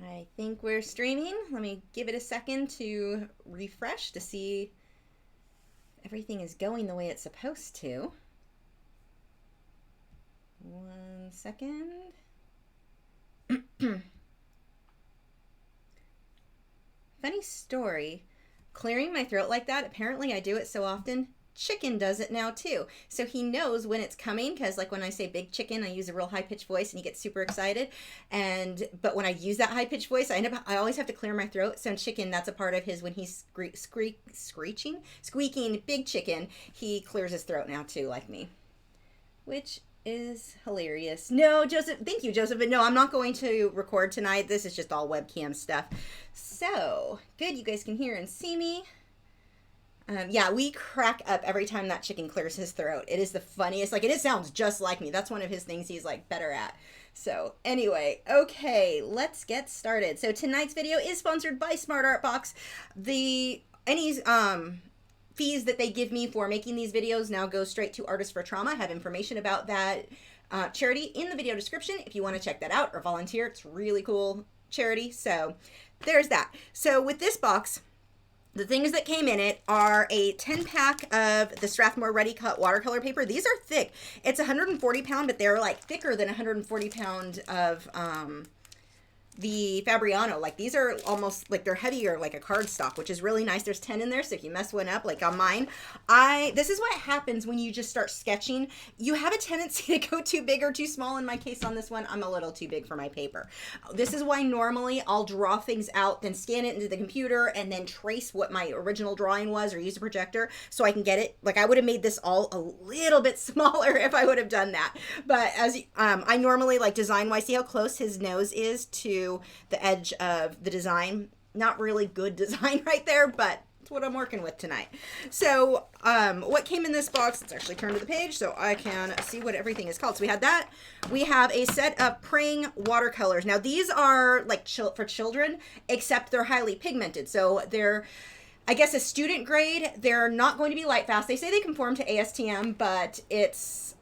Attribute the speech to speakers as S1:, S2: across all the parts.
S1: I think we're streaming. Let me give it a second to refresh to see if everything is going the way it's supposed to. 1 second. Funny story. Clearing my throat like that, apparently I do it so often, Chicken does it now too. So he knows when it's coming, because like when I say big chicken, I use a real high-pitched voice and he gets super excited. But when I use that high-pitched voice, I always have to clear my throat. So Chicken, that's a part of his, when he's squeaking big chicken, he clears his throat now too, like me. Which is hilarious. No, Joseph, thank you, Joseph, but no, I'm not going to record tonight. This is just all webcam stuff. So, good, you guys can hear and see me. Yeah, we crack up every time that chicken clears his throat. It is the funniest. Like, it sounds just like me. That's one of his things he's, like, better at. So, anyway, okay, let's get started. So, tonight's video is sponsored by Smart Art Box. Any fees that they give me for making these videos now go straight to Artists for Trauma. I have information about that charity in the video description if you want to check that out or volunteer. It's really cool charity. So, there's that. So, with this box, the things that came in it are a 10-pack of the Strathmore Ready Cut watercolor paper. These are thick. It's 140 pound, but they're like thicker than 140 pound of the Fabriano. Like these are almost like they're heavier like a cardstock, which is really nice. There's 10 in there, so if you mess one up, like on mine, this is what happens when you just start sketching. You have a tendency to go too big or too small. In my case on this one, I'm a little too big for my paper. This is why normally I'll draw things out, then scan it into the computer, and then trace what my original drawing was or use a projector so I can get it. Like I would have made this all a little bit smaller if I would have done that. But as I normally like design-wise, see how close his nose is to the edge of the design. Not really good design right there, but it's what I'm working with tonight. So what came in this box, let's actually turn to the page so I can see what everything is called. So we had that. We have a set of Prang watercolors. Now these are like for children, except they're highly pigmented. So they're, I guess, a student grade. They're not going to be light fast. They say they conform to ASTM, but it's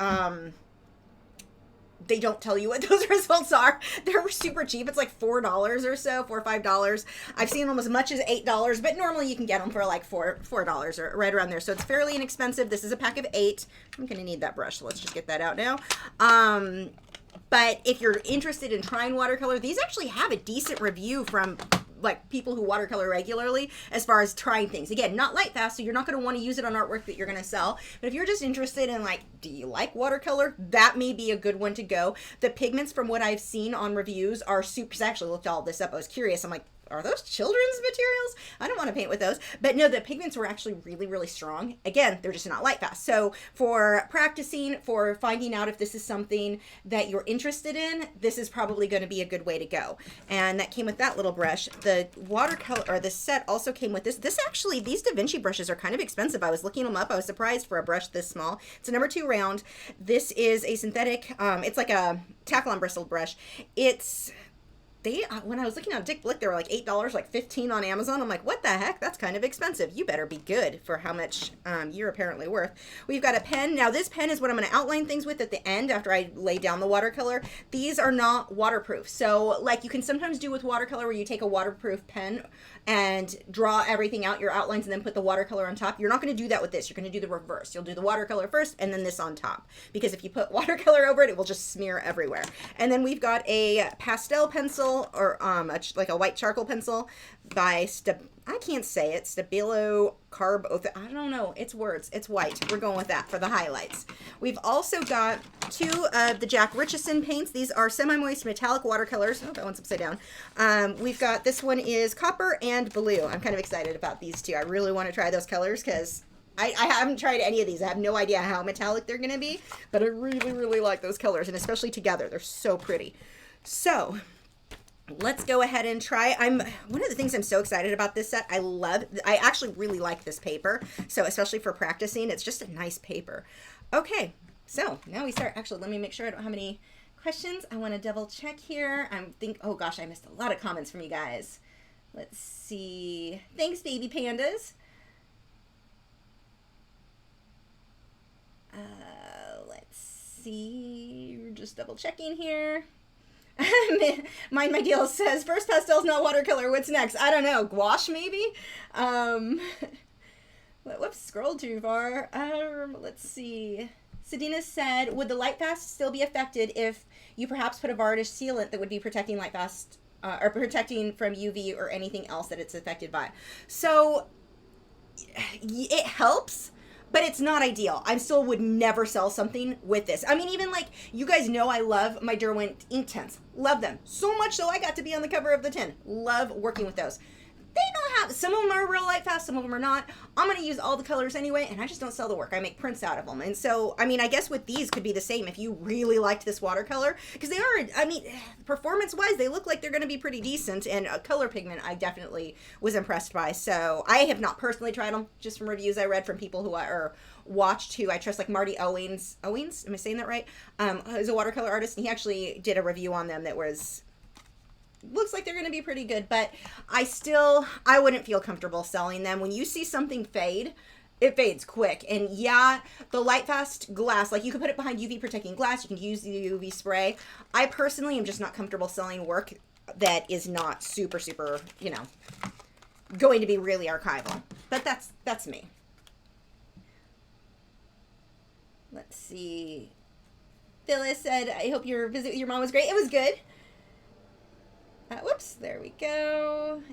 S1: they don't tell you what those results are. They're super cheap. It's like $4 or so, $4 or $5. I've seen them as much as $8, but normally you can get them for like $4 or right around there. So it's fairly inexpensive. This is a pack of 8. I'm going to need that brush, so let's just get that out now. But if you're interested in trying watercolor, these actually have a decent review from like people who watercolor regularly as far as trying things. Again, not light fast, so you're not going to want to use it on artwork that you're going to sell. But if you're just interested in like, do you like watercolor? That may be a good one to go. The pigments from what I've seen on reviews are super, I actually looked all this up. I was curious. I'm like, are those children's materials? I don't want to paint with those. But no, the pigments were actually really, really strong. Again, they're just not light fast. So for practicing, for finding out if this is something that you're interested in, this is probably going to be a good way to go. And that came with that little brush. The watercolor, or the set also came with this. This actually, these Da Vinci brushes are kind of expensive. I was looking them up. I was surprised for a brush this small. It's a number 2 round. This is a synthetic, it's like a tack-on bristle brush. When I was looking at Dick Blick, they were like $8, like $15 on Amazon. I'm like, what the heck? That's kind of expensive. You better be good for how much you're apparently worth. We've got a pen. Now this pen is what I'm going to outline things with at the end after I lay down the watercolor. These are not waterproof. So like you can sometimes do with watercolor where you take a waterproof pen and draw everything out, your outlines, and then put the watercolor on top. You're not going to do that with this. You're going to do the reverse. You'll do the watercolor first and then this on top. Because if you put watercolor over it, it will just smear everywhere. And then we've got a pastel pencil, or like a white charcoal pencil by I can't say it, Stabilo, I don't know, it's words, it's white. We're going with that for the highlights. We've also got 2 of the Jack Richardson paints. These are semi-moist metallic watercolors. Oh, that one's upside down. We've got, this one is copper and blue. I'm kind of excited about these 2. I really want to try those colors because I haven't tried any of these. I have no idea how metallic they're going to be, but I really, really like those colors, and especially together. They're so pretty. So let's go ahead and try. One of the things I'm so excited about this set, I actually really like this paper. So especially for practicing, it's just a nice paper. Okay, so now we start. Actually, let me make sure I don't have any questions. I want to double check here. Oh gosh, I missed a lot of comments from you guys. Let's see. Thanks, baby pandas. Let's see. We're just double checking here. Mind My Deal says, first pastel's not watercolor. What's next? I don't know. Gouache, maybe? Whoops, scrolled too far. Let's see. Sedina said, would the light fast still be affected if you perhaps put a varnish sealant that would be protecting light fast, or protecting from UV or anything else that it's affected by? So it helps, but it's not ideal. I still would never sell something with this. I mean, even like, you guys know I love my Derwent ink tints. Love them. So much so I got to be on the cover of the tin. Love working with those. They don't have, some of them are real light fast, some of them are not. I'm going to use all the colors anyway, and I just don't sell the work. I make prints out of them. And so, I mean, I guess with these could be the same if you really liked this watercolor, because they are, I mean, performance-wise, they look like they're going to be pretty decent, and a color pigment I definitely was impressed by. So I have not personally tried them, just from reviews I read from people who are watched who I trust, like Marty Owens, am I saying that right? Is a watercolor artist, and he actually did a review on them that was, looks like they're going to be pretty good, but I wouldn't feel comfortable selling them. When you see something fade, it fades quick. And yeah, the light fast glass, like you could put it behind UV protecting glass, you can use the UV spray. I personally am just not comfortable selling work that is not super, you know, going to be really archival. But that's me. Let's see. Phyllis said, I hope your visit with your mom was great. It was good. Whoops, there we go.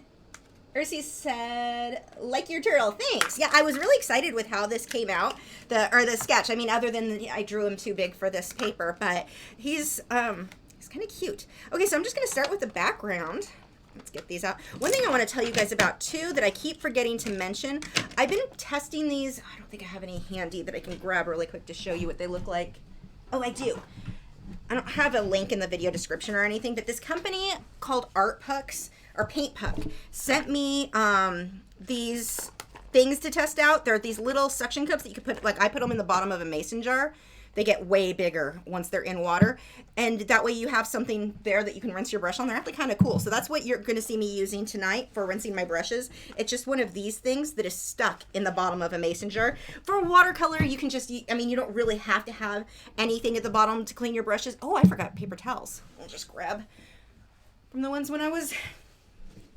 S1: Ursi said, like your turtle, thanks. Yeah, I was really excited with how this came out, the sketch. I mean, other than I drew him too big for this paper, but he's kind of cute. Okay, so I'm just gonna start with the background. Let's get these out. One thing I want to tell you guys about too that I keep forgetting to mention, I've been testing these. I don't think I have any handy that I can grab really quick to show you what they look like. Oh, I do. I don't have a link in the video description or anything, but this company called Art Pucks or Paint Puck sent me these things to test out. They're these little suction cups that you could put, like I put them in the bottom of a mason jar. They get way bigger once they're in water. And that way you have something there that you can rinse your brush on. They're actually kind of cool. So that's what you're going to see me using tonight for rinsing my brushes. It's just one of these things that is stuck in the bottom of a mason jar. For watercolor, you can just, I mean, you don't really have to have anything at the bottom to clean your brushes. Oh, I forgot paper towels. I'll just grab from the ones when I was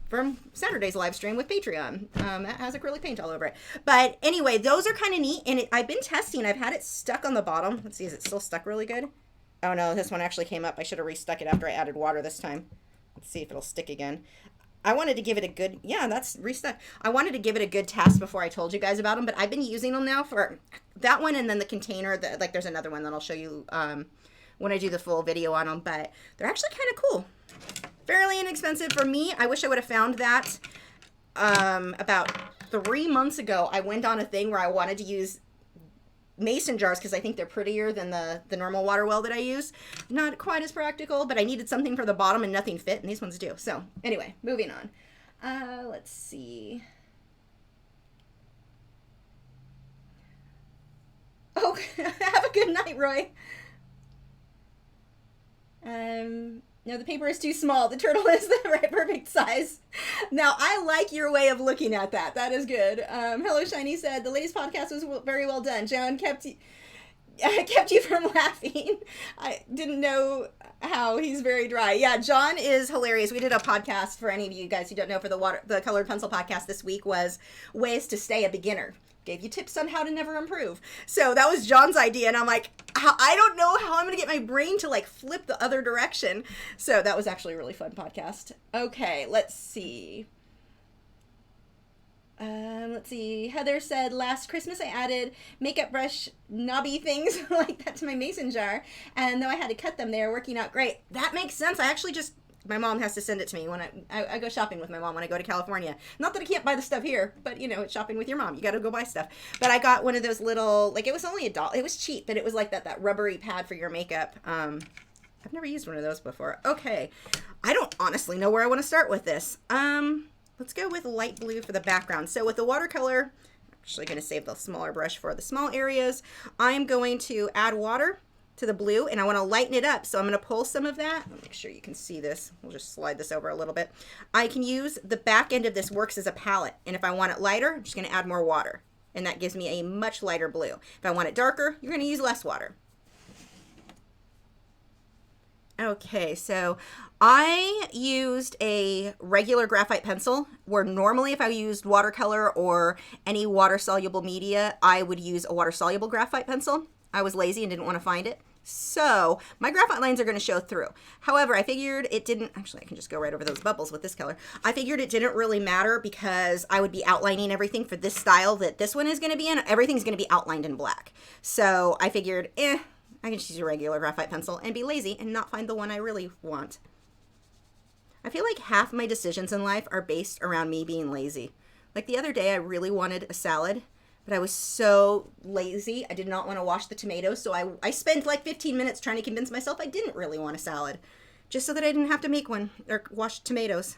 S1: from Saturday's live stream with Patreon. That has acrylic paint all over it. But anyway, those are kind of neat. And I've been testing. I've had it stuck on the bottom. Let's see, is it still stuck really good? Oh no, this one actually came up. I should have restuck it after I added water this time. Let's see if it'll stick again. I wanted to give it a good, yeah, that's restuck. I wanted to give it a good test before I told you guys about them, but I've been using them now for that one and then the container. Like there's another one that I'll show you when I do the full video on them, but they're actually kind of cool. Fairly inexpensive for me. I wish I would have found that about 3 months ago. I went on a thing where I wanted to use mason jars because I think they're prettier than the normal water well that I use. Not quite as practical, but I needed something for the bottom and nothing fit, and these ones do. So anyway, moving on. Let's see. Oh, have a good night, Roy. No, the paper is too small. The turtle is the right perfect size. Now, I like your way of looking at that. That is good. Hello, Shiny said, the latest podcast was very well done. John kept you from laughing. I didn't know how. He's very dry. Yeah, John is hilarious. We did a podcast for any of you guys who don't know, for the Colored Pencil podcast this week was ways to stay a beginner. Gave you tips on how to never improve. So that was John's idea, and I'm like, I don't know how I'm gonna get my brain to like flip the other direction. So that was actually a really fun podcast. Okay, let's see. Heather said, last Christmas I added makeup brush knobby things like that to my mason jar, and though I had to cut them, they are working out great. That makes sense. I actually just, my mom has to send it to me when I go shopping with my mom when I go to California. Not that I can't buy the stuff here, but you know, it's shopping with your mom. You got to go buy stuff. But I got one of those little, like it was only $1. It was cheap, but it was like that rubbery pad for your makeup. I've never used one of those before. Okay. I don't honestly know where I want to start with this. Let's go with light blue for the background. So with the watercolor, I'm actually going to save the smaller brush for the small areas. I'm going to add water to the blue, and I want to lighten it up. So I'm going to pull some of that. Let me make sure you can see this. We'll just slide this over a little bit. I can use the back end of this works as a palette, and if I want it lighter, I'm just going to add more water, and that gives me a much lighter blue. If I want it darker, you're going to use less water. Okay, so I used a regular graphite pencil where normally if I used watercolor or any water-soluble media, I would use a water-soluble graphite pencil. I was lazy and didn't want to find it. So my graphite lines are going to show through. However, I figured it didn't, actually I can just go right over those bubbles with this color. I figured it didn't really matter because I would be outlining everything for this style that this one is going to be in. Everything's going to be outlined in black. So I figured, I can just use a regular graphite pencil and be lazy and not find the one I really want. I feel like half my decisions in life are based around me being lazy. Like the other day, I really wanted a salad, but I was so lazy. I did not want to wash the tomatoes, so I spent like 15 minutes trying to convince myself I didn't really want a salad, just so that I didn't have to make one or wash tomatoes.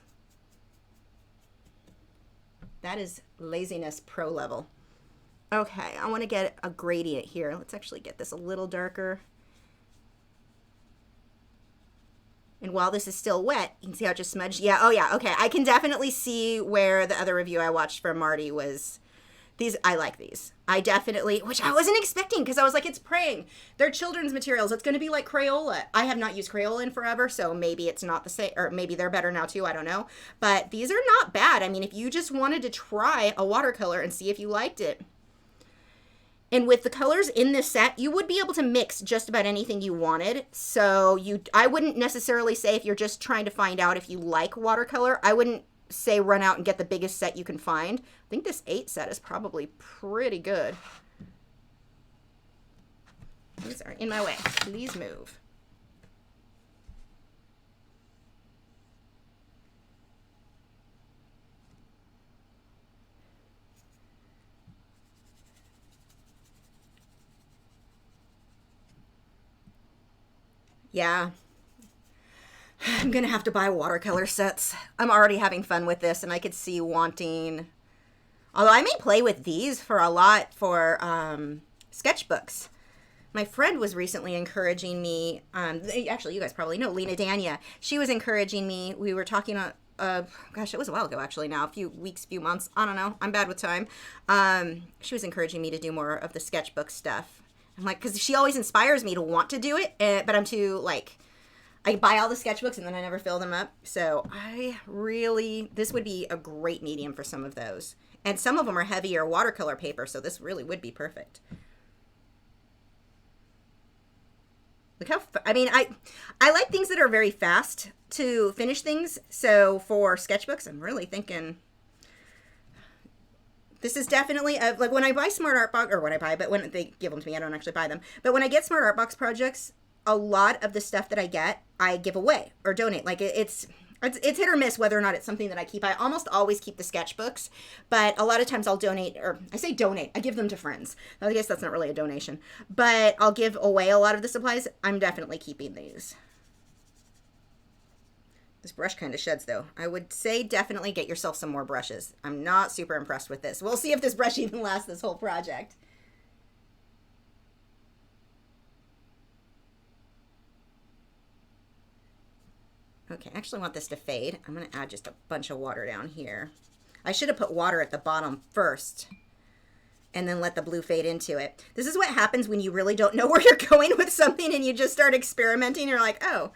S1: That is laziness pro level. Okay, I want to get a gradient here. Let's actually get this a little darker. And while this is still wet, you can see how it just smudged. Yeah, oh yeah, okay. I can definitely see where the other review I watched from Marty was. These, I like these. I definitely, which I wasn't expecting because I was like, it's Prang. They're children's materials. It's going to be like Crayola. I have not used Crayola in forever, so maybe it's not the same, or maybe they're better now too, I don't know. But these are not bad. I mean, if you just wanted to try a watercolor and see if you liked it. And with the colors in this set, you would be able to mix just about anything you wanted. So I wouldn't necessarily say if you're just trying to find out if you like watercolor, I wouldn't say run out and get the biggest set you can find. I think this 8 set is probably pretty good. These are in my way. Please move. Yeah. I'm going to have to buy watercolor sets. I'm already having fun with this, and I could see wanting... Although I may play with these for a lot for sketchbooks. My friend was recently encouraging me... actually, you guys probably know Lena Dania. She was encouraging me. We were talking... gosh, it was a while ago, actually, now. A few weeks, few months. I don't know. I'm bad with time. She was encouraging me to do more of the sketchbook stuff. I'm like, because she always inspires me to want to do it, but I'm too, like, I buy all the sketchbooks and then I never fill them up. So this would be a great medium for some of those. And some of them are heavier watercolor paper, so this really would be perfect. Look how, I like things that are very fast to finish things. So for sketchbooks, I'm really thinking... This is definitely, like when I buy Smart Art Box, or when they give them to me, I don't actually buy them. But when I get Smart Art Box projects, a lot of the stuff that I get, I give away or donate. Like it's hit or miss whether or not it's something that I keep. I almost always keep the sketchbooks, but a lot of times I'll donate, or I say donate, I give them to friends. I guess that's not really a donation, but I'll give away a lot of the supplies. I'm definitely keeping these. This brush kind of sheds, though. I would say definitely get yourself some more brushes. I'm not super impressed with this. We'll see if this brush even lasts this whole project. Okay, I actually want this to fade. I'm going to add just a bunch of water down here. I should have put water at the bottom first and then let the blue fade into it. This is what happens when you really don't know where you're going with something and you just start experimenting. You're like, oh,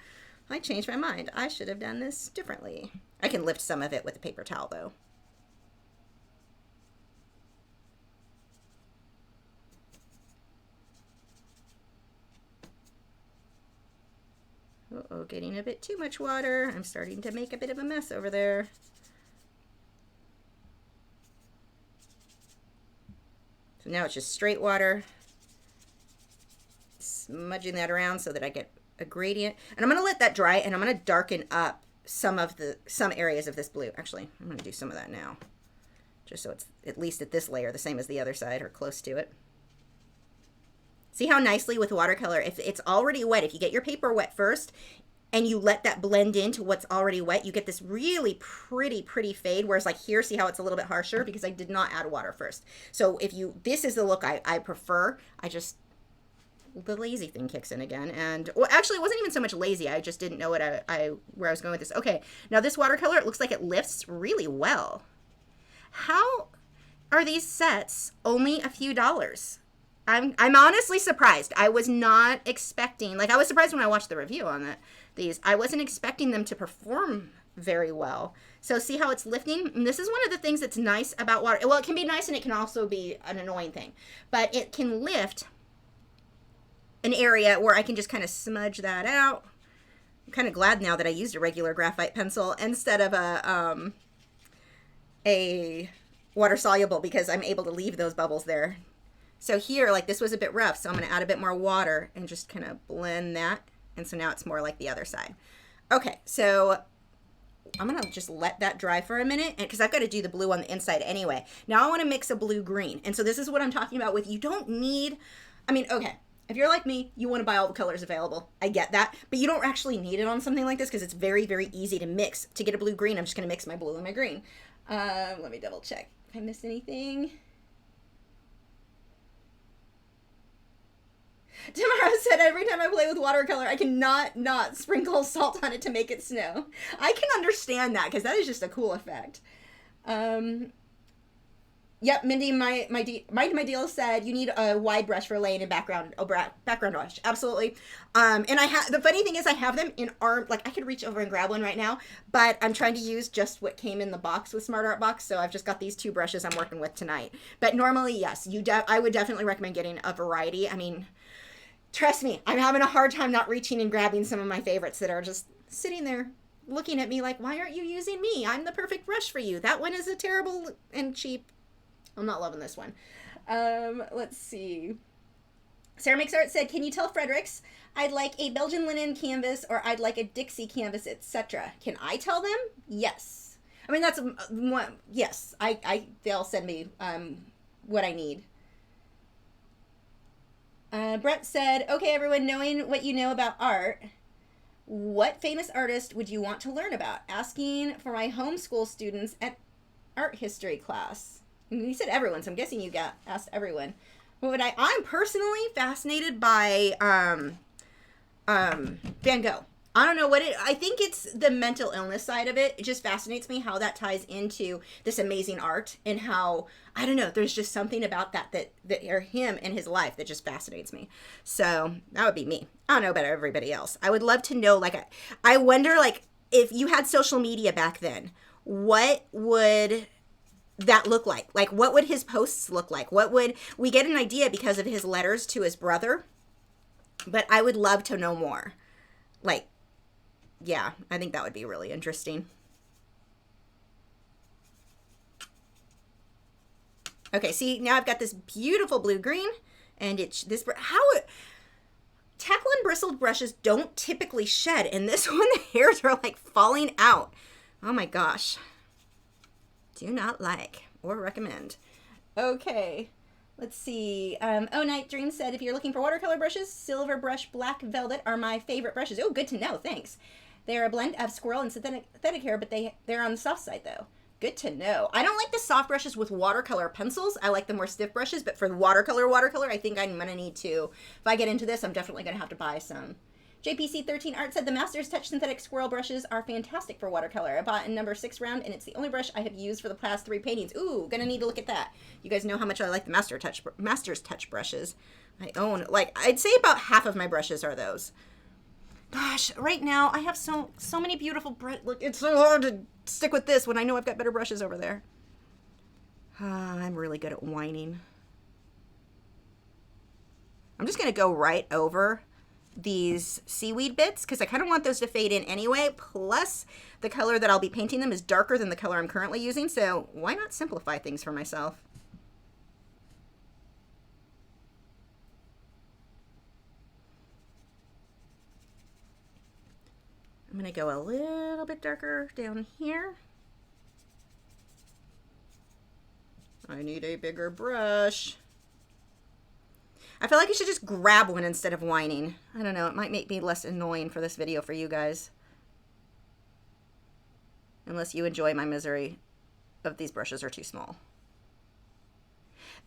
S1: I changed my mind. I should have done this differently. I can lift some of it with a paper towel, though. Uh-oh, getting a bit too much water. I'm starting to make a bit of a mess over there. So now it's just straight water. Smudging that around so that I get a gradient, and I'm going to let that dry, and I'm going to darken up some areas of this blue. Actually, I'm going to do some of that now, just so it's at least at this layer the same as the other side or close to it. See how nicely with watercolor, if it's already wet, if you get your paper wet first and you let that blend into what's already wet, you get this really pretty fade, whereas like here, see how it's a little bit harsher because I did not add water first. So this is the look I prefer. The lazy thing kicks in again, and well, actually it wasn't even so much lazy, I just didn't know what where I was going with this. Okay, now this watercolor, it looks like it lifts really well. How are these sets only a few dollars? I'm honestly surprised. I was not expecting, like I was surprised when I watched the review on it, these. I wasn't expecting them to perform very well. So see how it's lifting? And this is one of the things that's nice about water. Well, it can be nice and it can also be an annoying thing. But it can lift an area where I can just kind of smudge that out. I'm kind of glad now that I used a regular graphite pencil instead of a water soluble, because I'm able to leave those bubbles there. So here, like, this was a bit rough, so I'm going to add a bit more water and just kind of blend that. And so now it's more like the other side. Okay, so I'm going to just let that dry for a minute, because I've got to do the blue on the inside anyway. Now I want to mix a blue-green. And so this is what I'm talking about with, you don't need, I mean, okay, if you're like me, you want to buy all the colors available. I get that. But you don't actually need it on something like this, because it's very, very easy to mix. To get a blue-green, I'm just going to mix my blue and my green. Let me double check if I missed anything. Tamara said, every time I play with watercolor, I cannot not sprinkle salt on it to make it snow. I can understand that, because that is just a cool effect. Yep, Mindy, my deal said you need a wide brush for laying in background brush. Absolutely. And the funny thing is I have them in like I could reach over and grab one right now, but I'm trying to use just what came in the box with Smart Art Box. So I've just got these two brushes I'm working with tonight. But normally, yes, I would definitely recommend getting a variety. I mean, trust me, I'm having a hard time not reaching and grabbing some of my favorites that are just sitting there looking at me like, why aren't you using me? I'm the perfect brush for you. That one is a terrible and cheap. I'm not loving this one. Let's see. Sarah Makes Art said, can you tell Fredericks I'd like a Belgian linen canvas, or I'd like a Dixie canvas, etc. Can I tell them? Yes. I mean, that's yes. They'll send me what I need. Brett said, okay, everyone, knowing what you know about art, what famous artist would you want to learn about? Asking for my homeschool students at art history class. You said everyone, so I'm guessing you asked everyone. What would I'm personally fascinated by Van Gogh. I don't know I think it's the mental illness side of it. It just fascinates me how that ties into this amazing art, and how, I don't know, there's just something about that or him and his life that just fascinates me. So that would be me. I don't know about everybody else. I would love to know, like, I wonder, like, if you had social media back then, what would that look like? Like, what would his posts look like? What would we get an idea because of his letters to his brother? But I would love to know more. Like, yeah, I think that would be really interesting. Okay, see, now I've got this beautiful blue-green, and Tackle and bristled brushes don't typically shed, and this one, the hairs are like falling out. Oh my gosh. Do not like or recommend. Okay, let's see. Oh, Night Dream said, if you're looking for watercolor brushes, Silver Brush Black Velvet are my favorite brushes. Oh, good to know. Thanks. They're a blend of squirrel and synthetic hair, but they're on the soft side, though. Good to know. I don't like the soft brushes with watercolor pencils. I like the more stiff brushes, but for watercolor, I think I'm going to need to. If I get into this, I'm definitely going to have to buy some. JPC13 Art said, the Master's Touch synthetic squirrel brushes are fantastic for watercolor. I bought in number 6 round, and it's the only brush I have used for the past 3 paintings. Ooh, gonna need to look at that. You guys know how much I like the Master's Touch brushes. I own, like, I'd say about half of my brushes are those. Gosh, right now I have so many beautiful look, it's so hard to stick with this when I know I've got better brushes over there. I'm really good at whining. I'm just gonna go right over these seaweed bits, because I kind of want those to fade in anyway, plus the color that I'll be painting them is darker than the color I'm currently using, so why not simplify things for myself? I'm going to go a little bit darker down here. I need a bigger brush. I feel like I should just grab one instead of whining. I don't know, it might make me less annoying for this video for you guys. Unless you enjoy my misery of these brushes are too small.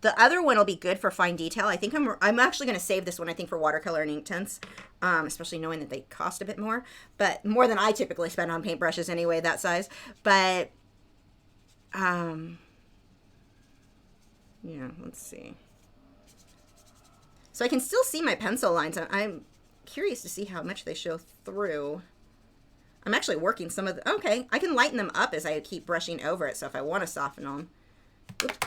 S1: The other one will be good for fine detail. I think I'm actually going to save this one, I think, for watercolor and ink tints, especially knowing that they cost a bit more. But more than I typically spend on paintbrushes anyway, that size. But, yeah, let's see. So I can still see my pencil lines. I'm curious to see how much they show through. I'm actually working some of the, okay, I can lighten them up as I keep brushing over it. So if I want to soften them, oops,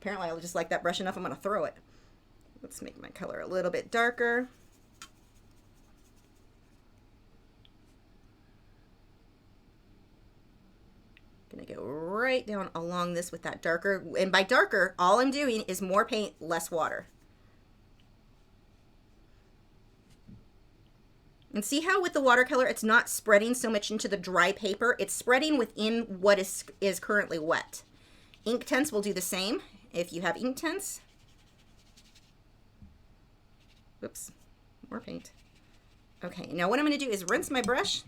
S1: apparently I'll just like that brush enough, I'm going to throw it. Let's make my color a little bit darker. Gonna go right down along this with that darker, and by darker, all I'm doing is more paint, less water. And see how with the watercolor, it's not spreading so much into the dry paper, it's spreading within what is currently wet. Ink tints will do the same if you have ink tints. Whoops, more paint. Okay, now what I'm gonna do is rinse my brush.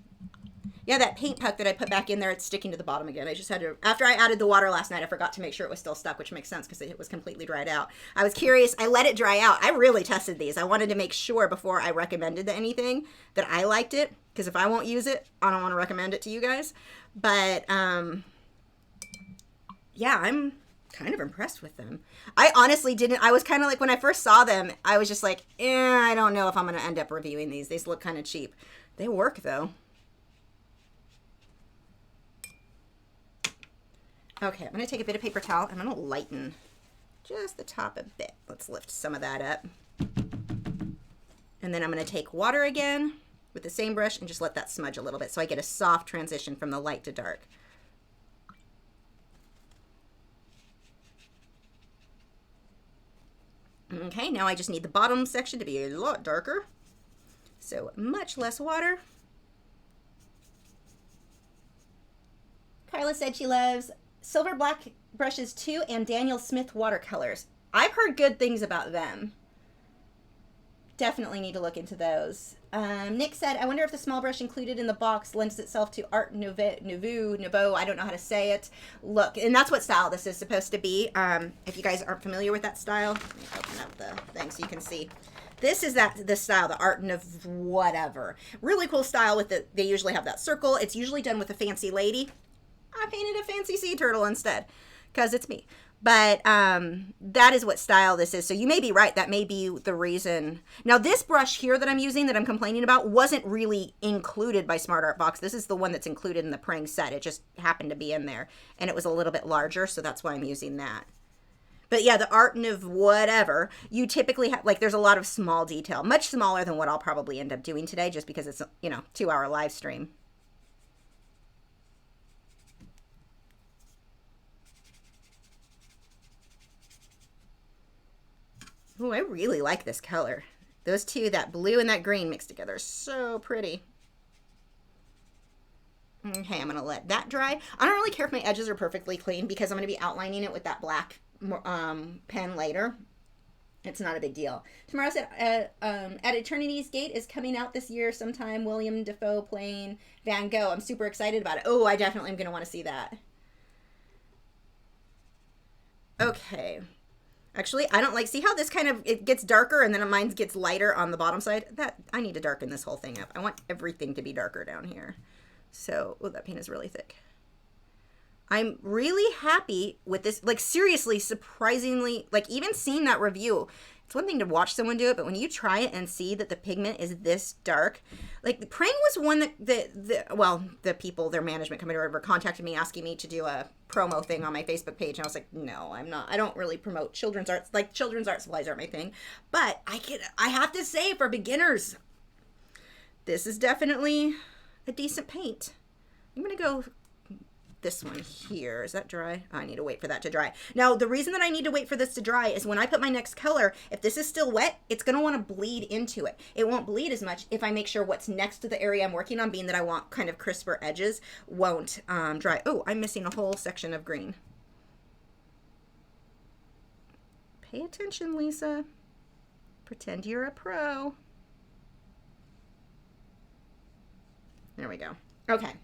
S1: Yeah, that paint puck that I put back in there, it's sticking to the bottom again. I just had to, after I added the water last night, I forgot to make sure it was still stuck, which makes sense because it was completely dried out. I was curious. I let it dry out. I really tested these. I wanted to make sure before I recommended anything that I liked it, because if I won't use it, I don't want to recommend it to you guys. But, yeah, I'm kind of impressed with them. I honestly didn't, I was kind of like, when I first saw them, I was just like, I don't know if I'm going to end up reviewing these. These look kind of cheap. They work, though. Okay, I'm going to take a bit of paper towel. I'm going to lighten just the top a bit. Let's lift some of that up. And then I'm going to take water again with the same brush and just let that smudge a little bit so I get a soft transition from the light to dark. Okay, now I just need the bottom section to be a lot darker. So much less water. Kyla said she loves Silver Black brushes too, and Daniel Smith watercolors. I've heard good things about them. Definitely need to look into those. Nick said, I wonder if the small brush included in the box lends itself to Art Nouveau, I don't know how to say it. Look, and that's what style this is supposed to be. If you guys aren't familiar with that style, let me open up the thing so you can see. This is the style, the Art Nouveau whatever. Really cool style with the, they usually have that circle. It's usually done with a fancy lady. I painted a fancy sea turtle instead because it's me. But that is what style this is. So you may be right. That may be the reason. Now this brush here that I'm using that I'm complaining about wasn't really included by Smart Art Box. This is the one that's included in the Prang set. It just happened to be in there. And it was a little bit larger, so that's why I'm using that. But yeah, the Art Nouveau whatever, you typically have, like there's a lot of small detail. Much smaller than what I'll probably end up doing today just because it's, you know, 2-hour live stream. Oh, I really like this color. Those two, that blue and that green mixed together, are so pretty. Okay, I'm going to let that dry. I don't really care if my edges are perfectly clean because I'm going to be outlining it with that black pen later. It's not a big deal. Tomorrow said, At Eternity's Gate is coming out this year sometime. William Dafoe playing Van Gogh. I'm super excited about it. Oh, I definitely am going to want to see that. Okay. Actually, I don't like, see how this kind of, it gets darker and then mine gets lighter on the bottom side? That, I need to darken this whole thing up. I want everything to be darker down here. So, oh, that paint is really thick. I'm really happy with this, like seriously, surprisingly, like even seeing that review, it's one thing to watch someone do it, but when you try it and see that the pigment is this dark, like the Prang was one that, well, the people, their management company or whatever contacted me asking me to do a promo thing on my Facebook page. And I was like, no, I'm not, I don't really promote children's arts, like children's art supplies aren't my thing, but I have to say for beginners, this is definitely a decent paint. I'm going to go this one here. Is that dry? I need to wait for that to dry. Now, the reason that I need to wait for this to dry is when I put my next color, if this is still wet, it's going to want to bleed into it. It won't bleed as much if I make sure what's next to the area I'm working on, being that I want kind of crisper edges, won't dry. Oh, I'm missing a whole section of green. Pay attention, Lisa. Pretend you're a pro. There we go. Okay.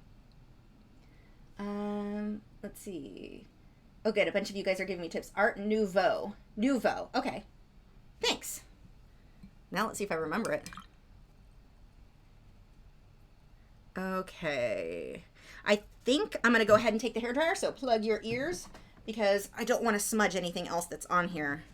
S1: Let's see. Oh, good. A bunch of you guys are giving me tips. Art Nouveau. Nouveau. Okay. Thanks. Now let's see if I remember it. Okay. I think I'm going to go ahead and take the hairdryer, so plug your ears because I don't want to smudge anything else that's on here.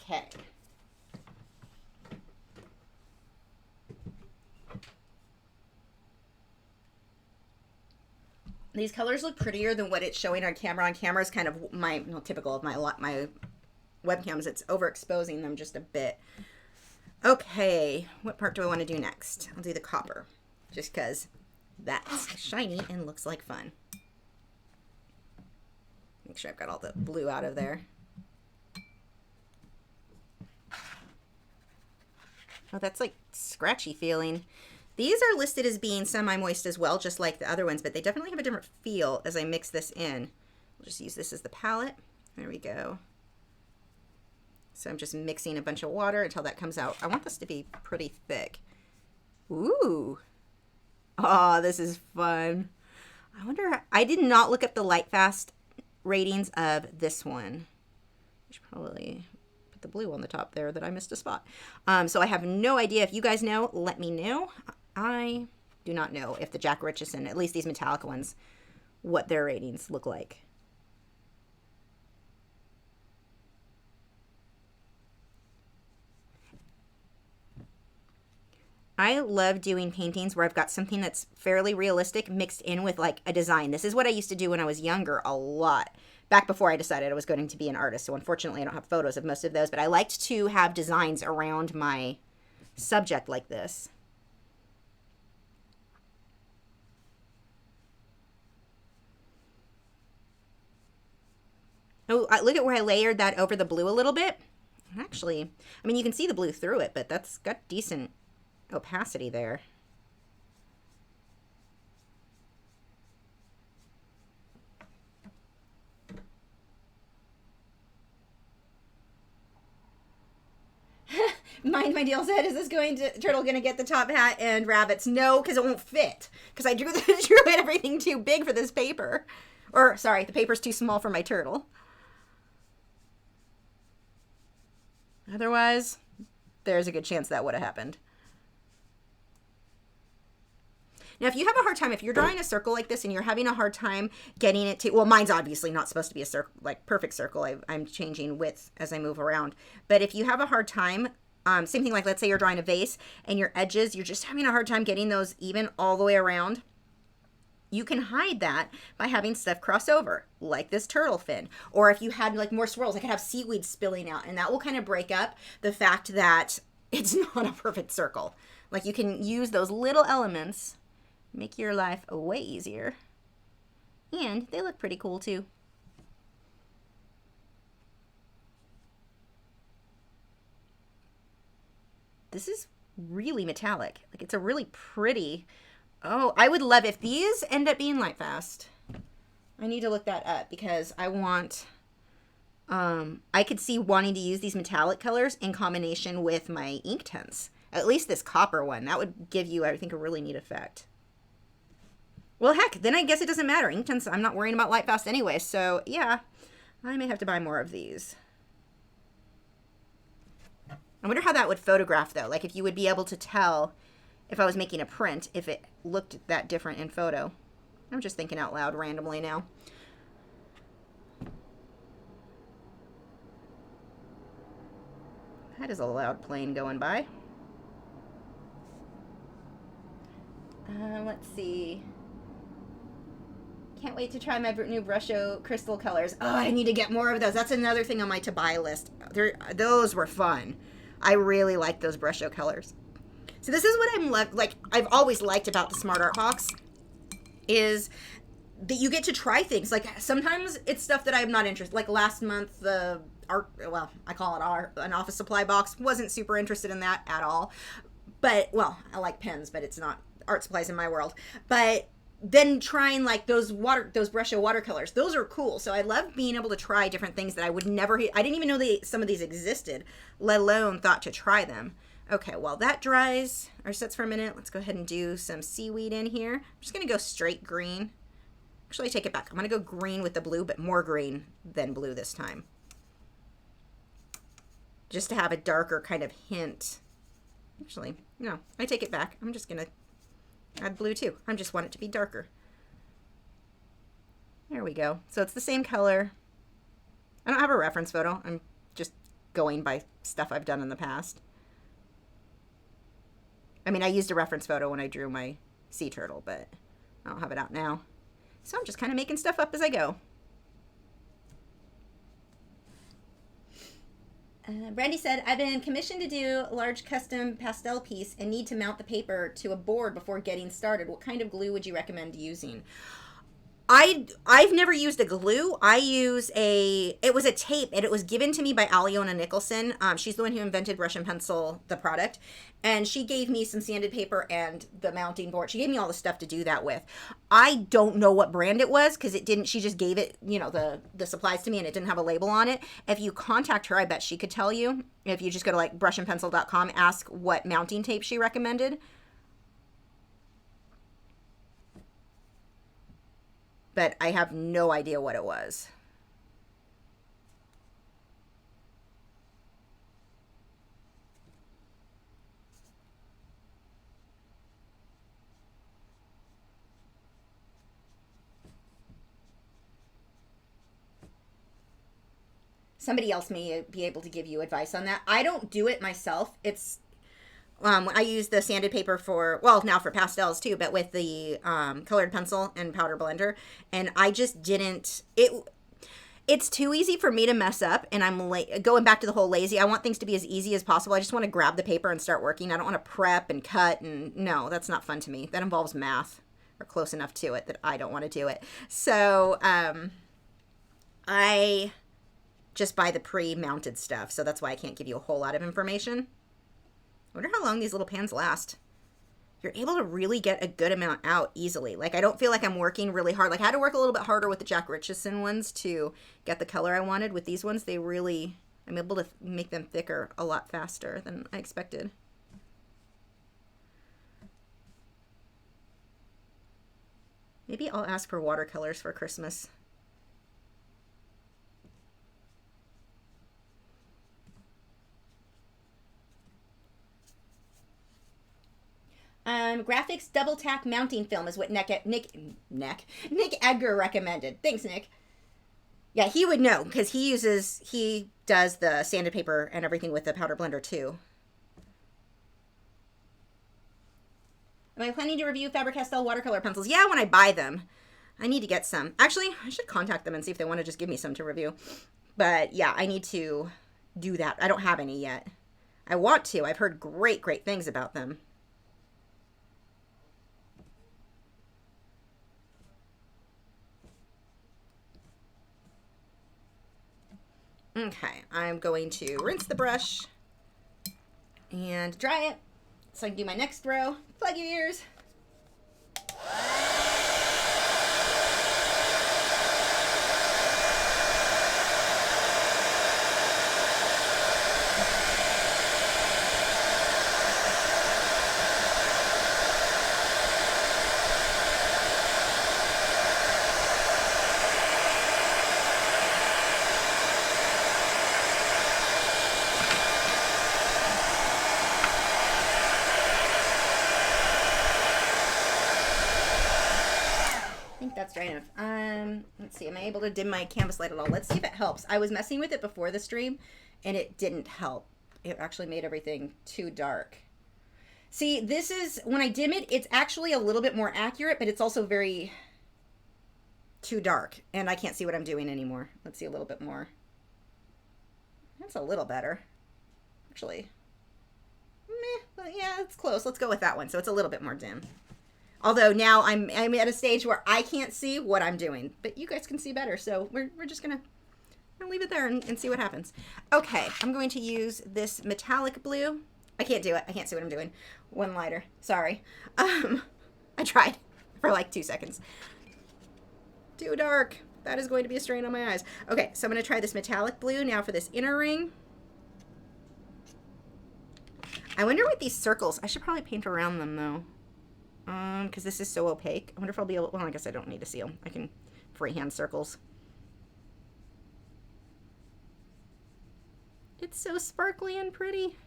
S1: Okay. These colors look prettier than what it's showing on camera. On camera is kind of my, well, typical of my webcams. It's overexposing them just a bit. Okay, what part do I want to do next? I'll do the copper, just because that's shiny and looks like fun. Make sure I've got all the blue out of there. Oh, that's like scratchy feeling. These are listed as being semi-moist as well, just like the other ones, but they definitely have a different feel as I mix this in. We'll just use this as the palette. There we go. So I'm just mixing a bunch of water until that comes out. I want this to be pretty thick. Ooh. Oh, this is fun. I wonder, I did not look up the Lightfast ratings of this one. I should probably put the blue on the top there that I missed a spot. So I have no idea. If you guys know, let me know. I do not know if the Jack Richardson, at least these metallic ones, what their ratings look like. I love doing paintings where I've got something that's fairly realistic mixed in with like a design. This is what I used to do when I was younger a lot, back before I decided I was going to be an artist. So unfortunately I don't have photos of most of those, but I liked to have designs around my subject like this. Oh, look at where I layered that over the blue a little bit. Actually, I mean, you can see the blue through it, but that's got decent opacity there. Mind my deal said, is this turtle going to get the top hat and rabbits? No, because it won't fit. Because I drew everything too big for this paper. Or, sorry, the paper's too small for my turtle. Otherwise, there's a good chance that would have happened. Now, if you have a hard time, if you're drawing a circle like this and you're having a hard time getting it to, well, mine's obviously not supposed to be a circle, like perfect circle. I'm changing width as I move around. But if you have a hard time, same thing like, let's say you're drawing a vase and your edges, you're just having a hard time getting those even all the way around. You can hide that by having stuff cross over, like this turtle fin. Or if you had like more swirls, I could have seaweed spilling out, and that will kind of break up the fact that it's not a perfect circle. Like you can use those little elements, make your life way easier. And they look pretty cool too. This is really metallic. Like it's a really pretty, oh, I would love if these end up being Lightfast. I need to look that up because I want, I could see wanting to use these metallic colors in combination with my ink tints. At least this copper one. That would give you, I think, a really neat effect. Well, heck, then I guess it doesn't matter. Ink tints, I'm not worrying about Lightfast anyway. So, yeah, I may have to buy more of these. I wonder how that would photograph, though. Like, if you would be able to tell if I was making a print, if it looked that different in photo. I'm just thinking out loud randomly now. That is a loud plane going by. Let's see. Can't wait to try my new Brusho crystal colors. Oh, I need to get more of those. That's another thing on my to-buy list. Those were fun. I really like those Brusho colors. So this is what I've always liked about the Smart Art Box, is that you get to try things. Like sometimes it's stuff that I'm not interested. Like last month, the art, well, I call it an office supply box. Wasn't super interested in that at all. But, well, I like pens, but it's not art supplies in my world. But then trying like those Brusho watercolors, those are cool. So I love being able to try different things that I would never, I didn't even know some of these existed, let alone thought to try them. Okay, while that dries or sets for a minute, let's go ahead and do some seaweed in here. I'm just gonna go straight green. Actually, I take it back. I'm gonna go green with the blue, but more green than blue this time. Just to have a darker kind of hint. Actually, no, I take it back. I'm just gonna add blue too. I just want it to be darker. There we go. So it's the same color. I don't have a reference photo. I'm just going by stuff I've done in the past. I mean, I used a reference photo when I drew my sea turtle, but I don't have it out now. So I'm just kind of making stuff up as I go. Brandy said, I've been commissioned to do a large custom pastel piece and need to mount the paper to a board before getting started. What kind of glue would you recommend using? I've never used a glue. I use it was a tape, and it was given to me by Aliona Nicholson. She's the one who invented brush and pencil, the product. And she gave me some sanded paper and the mounting board. She gave me all the stuff to do that with. I don't know what brand it was because she just gave it, the supplies to me, and it didn't have a label on it. If you contact her, I bet she could tell you. If you just go to like brushandpencil.com, ask what mounting tape she recommended. But I have no idea what it was. Somebody else may be able to give you advice on that. I don't do it myself. It's I use the sanded paper now for pastels too, but with the colored pencil and powder blender. And I just didn't, it's too easy for me to mess up. And I'm going back to the whole lazy. I want things to be as easy as possible. I just want to grab the paper and start working. I don't want to prep and cut. And no, that's not fun to me. That involves math, or close enough to it that I don't want to do it. So I just buy the pre-mounted stuff. So that's why I can't give you a whole lot of information. I wonder how long these little pans last. You're able to really get a good amount out easily. Like, I don't feel like I'm working really hard. Like, I had to work a little bit harder with the Jack Richeson ones to get the color I wanted. With these ones, I'm able to make them thicker a lot faster than I expected. Maybe I'll ask for watercolors for Christmas. Graphics double tack mounting film is what Nick Edgar recommended. Thanks, Nick. Yeah, he would know because he does the sanded paper and everything with the powder blender too. Am I planning to review Faber-Castell watercolor pencils? Yeah, when I buy them. I need to get some. Actually, I should contact them and see if they want to just give me some to review. But yeah, I need to do that. I don't have any yet. I want to. I've heard great, great things about them. Okay, I'm going to rinse the brush and dry it so I can do my next row. Plug your ears. Dry enough. Let's see. Am I able to dim my canvas light at all? Let's see if it helps. I was messing with it before the stream, and it didn't help. It actually made everything too dark. See, this is, when I dim it, it's actually a little bit more accurate, but it's also very too dark, and I can't see what I'm doing anymore. Let's see a little bit more. That's a little better. Actually, meh, but yeah, it's close. Let's go with that one. So it's a little bit more dim. Although now I'm at a stage where I can't see what I'm doing, but you guys can see better. So we're just gonna leave it there and see what happens. Okay, I'm going to use this metallic blue. I can't do it. I can't see what I'm doing. One lighter. Sorry. I tried for like 2 seconds. Too dark. That is going to be a strain on my eyes. Okay, so I'm gonna try this metallic blue now for this inner ring. I wonder what these circles. I should probably paint around them though. Because this is so opaque. I wonder if I'll be able, well, I guess I don't need to see them. I can freehand circles. It's so sparkly and pretty.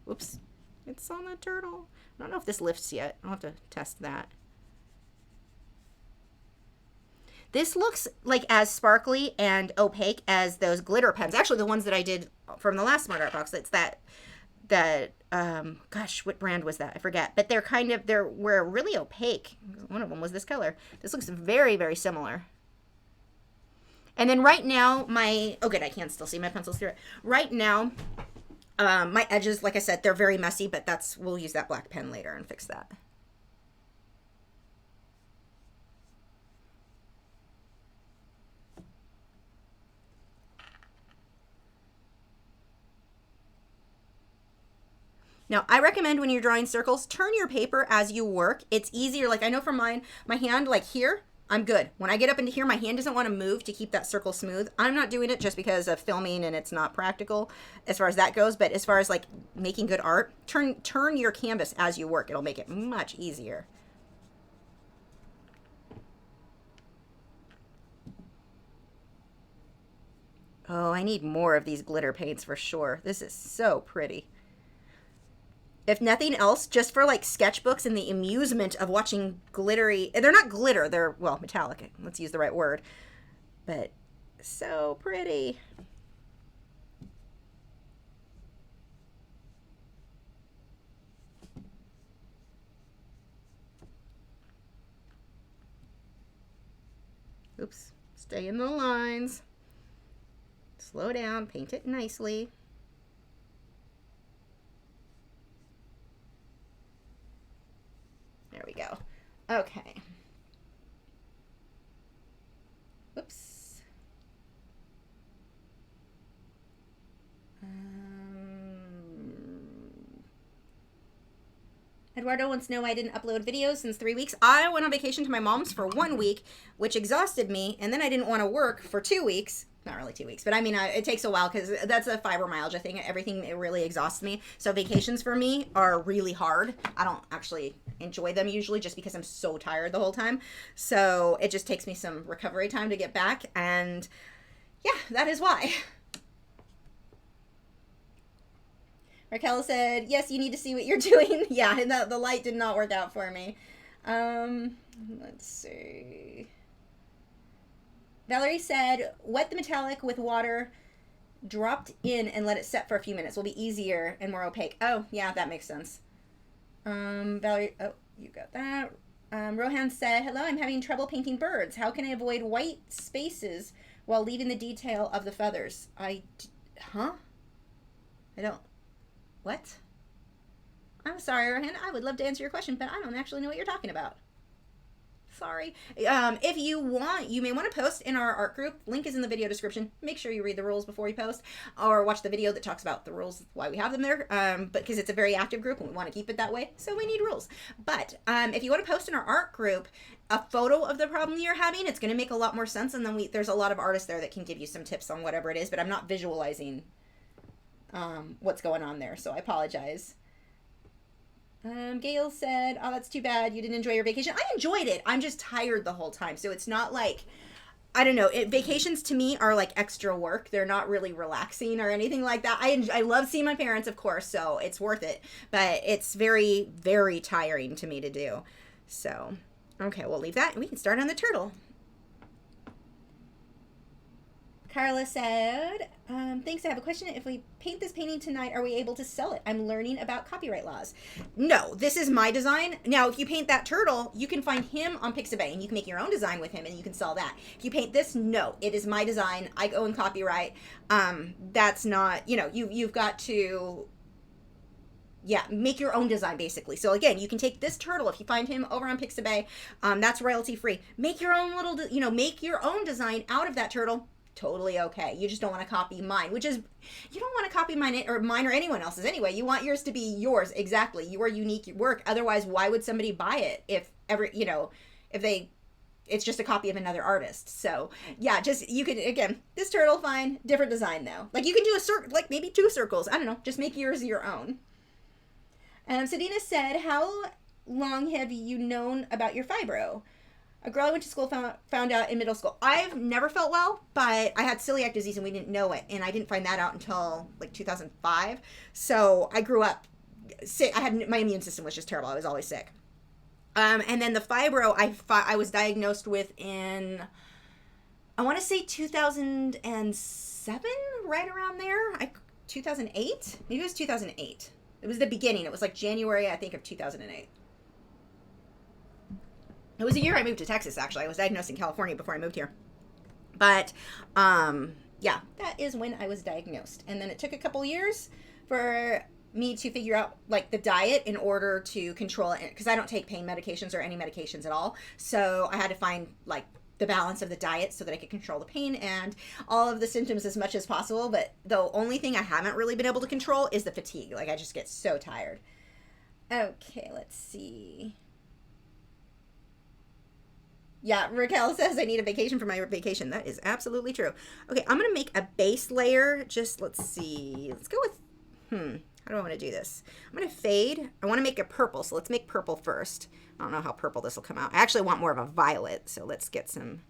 S1: Whoops. It's on the turtle. I don't know if this lifts yet. I'll have to test that. This looks like as sparkly and opaque as those glitter pens. Actually, the ones that I did from the last Smart Art box. It's that gosh, what brand was that? I forget. But were really opaque. One of them was this color. This looks very, very similar. And then right now, oh good, I can still see my pencils through it. Right now, my edges, like I said, they're very messy, but we'll use that black pen later and fix that. Now, I recommend when you're drawing circles, turn your paper as you work. It's easier. Like I know from mine, my hand, like here, I'm good. When I get up into here, my hand doesn't want to move to keep that circle smooth. I'm not doing it just because of filming and it's not practical as far as that goes. But as far as like making good art, turn your canvas as you work. It'll make it much easier. Oh, I need more of these glitter paints for sure. This is so pretty. If nothing else, just for like sketchbooks and the amusement of watching glittery, they're not glitter, they're, well, metallic, let's use the right word, but so pretty. Oops, stay in the lines. Slow down, paint it nicely. There we go. Okay. Whoops. Eduardo wants to know why I didn't upload videos since 3 weeks. I went on vacation to my mom's for 1 week, which exhausted me, and then I didn't want to work for 2 weeks. Not really 2 weeks, but I mean, it takes a while because that's a fibromyalgia thing. Everything, it really exhausts me. So vacations for me are really hard. I don't actually enjoy them usually just because I'm so tired the whole time. So it just takes me some recovery time to get back. And yeah, that is why. Raquel said, yes, you need to see what you're doing. Yeah, and the light did not work out for me. Let's see. Valerie said, wet the metallic with water dropped in and let it set for a few minutes. Will be easier and more opaque. Oh, yeah, that makes sense. Valerie, oh, you got that. Rohan said, hello, I'm having trouble painting birds. How can I avoid white spaces while leaving the detail of the feathers? I don't, what? I'm sorry, Rohan. I would love to answer your question, but I don't actually know what you're talking about. Sorry. If you want, you may want to post in our art group. Link is in the video description. Make sure you read the rules before you post, or watch the video that talks about the rules, why we have them there. But because it's a very active group and we want to keep it that way, so we need rules. But if you want to post in our art group a photo of the problem you're having, it's going to make a lot more sense. And then there's a lot of artists there that can give you some tips on whatever it is. But I'm not visualizing what's going on there, so I apologize. Gail said, oh, that's too bad you didn't enjoy your vacation. I enjoyed it. I'm just tired the whole time. So it's not like, I don't know, vacations to me are like extra work. They're not really relaxing or anything like that. I love seeing my parents, of course, so it's worth it. But it's very, very tiring to me to do. So, okay, we'll leave that and we can start on the turtle. Carla said, thanks, I have a question. If we paint this painting tonight, are we able to sell it? I'm learning about copyright laws. No, this is my design. Now, if you paint that turtle, you can find him on Pixabay, and you can make your own design with him, and you can sell that. If you paint this, no, it is my design. I go in copyright. That's not, you know, you've got to, yeah, make your own design, basically. So, again, you can take this turtle, if you find him over on Pixabay, that's royalty-free. Make your own little, make your own design out of that turtle. Totally okay. You just don't want to copy mine, which is, you don't want to copy mine or anyone else's anyway. You want yours to be yours, exactly. Your unique work. Otherwise, why would somebody buy it if it's just a copy of another artist? So yeah, you could, again, this turtle, fine, different design though. Like you can do a circle, like maybe 2 circles. I don't know. Just make yours your own. Sedina said, how long have you known about your fibro? A girl I went to school found out in middle school. I've never felt well, but I had celiac disease and we didn't know it. And I didn't find that out until like 2005. So I grew up sick. My immune system was just terrible. I was always sick. And then the fibro I was diagnosed with in I want to say 2007, right around there. 2008? Maybe it was 2008. It was the beginning. It was like January, I think, of 2008. It was a year I moved to Texas, actually. I was diagnosed in California before I moved here. But, yeah, that is when I was diagnosed. And then it took a couple years for me to figure out, like, the diet in order to control it. Because I don't take pain medications or any medications at all. So I had to find, like, the balance of the diet so that I could control the pain and all of the symptoms as much as possible. But the only thing I haven't really been able to control is the fatigue. Like, I just get so tired. Okay, let's see. Yeah, Raquel says I need a vacation for my vacation. That is absolutely true. Okay, I'm going to make a base layer. Just, let's see. Let's go with, how do I want to do this? I'm going to fade. I want to make a purple, so let's make purple first. I don't know how purple this will come out. I actually want more of a violet, so let's get some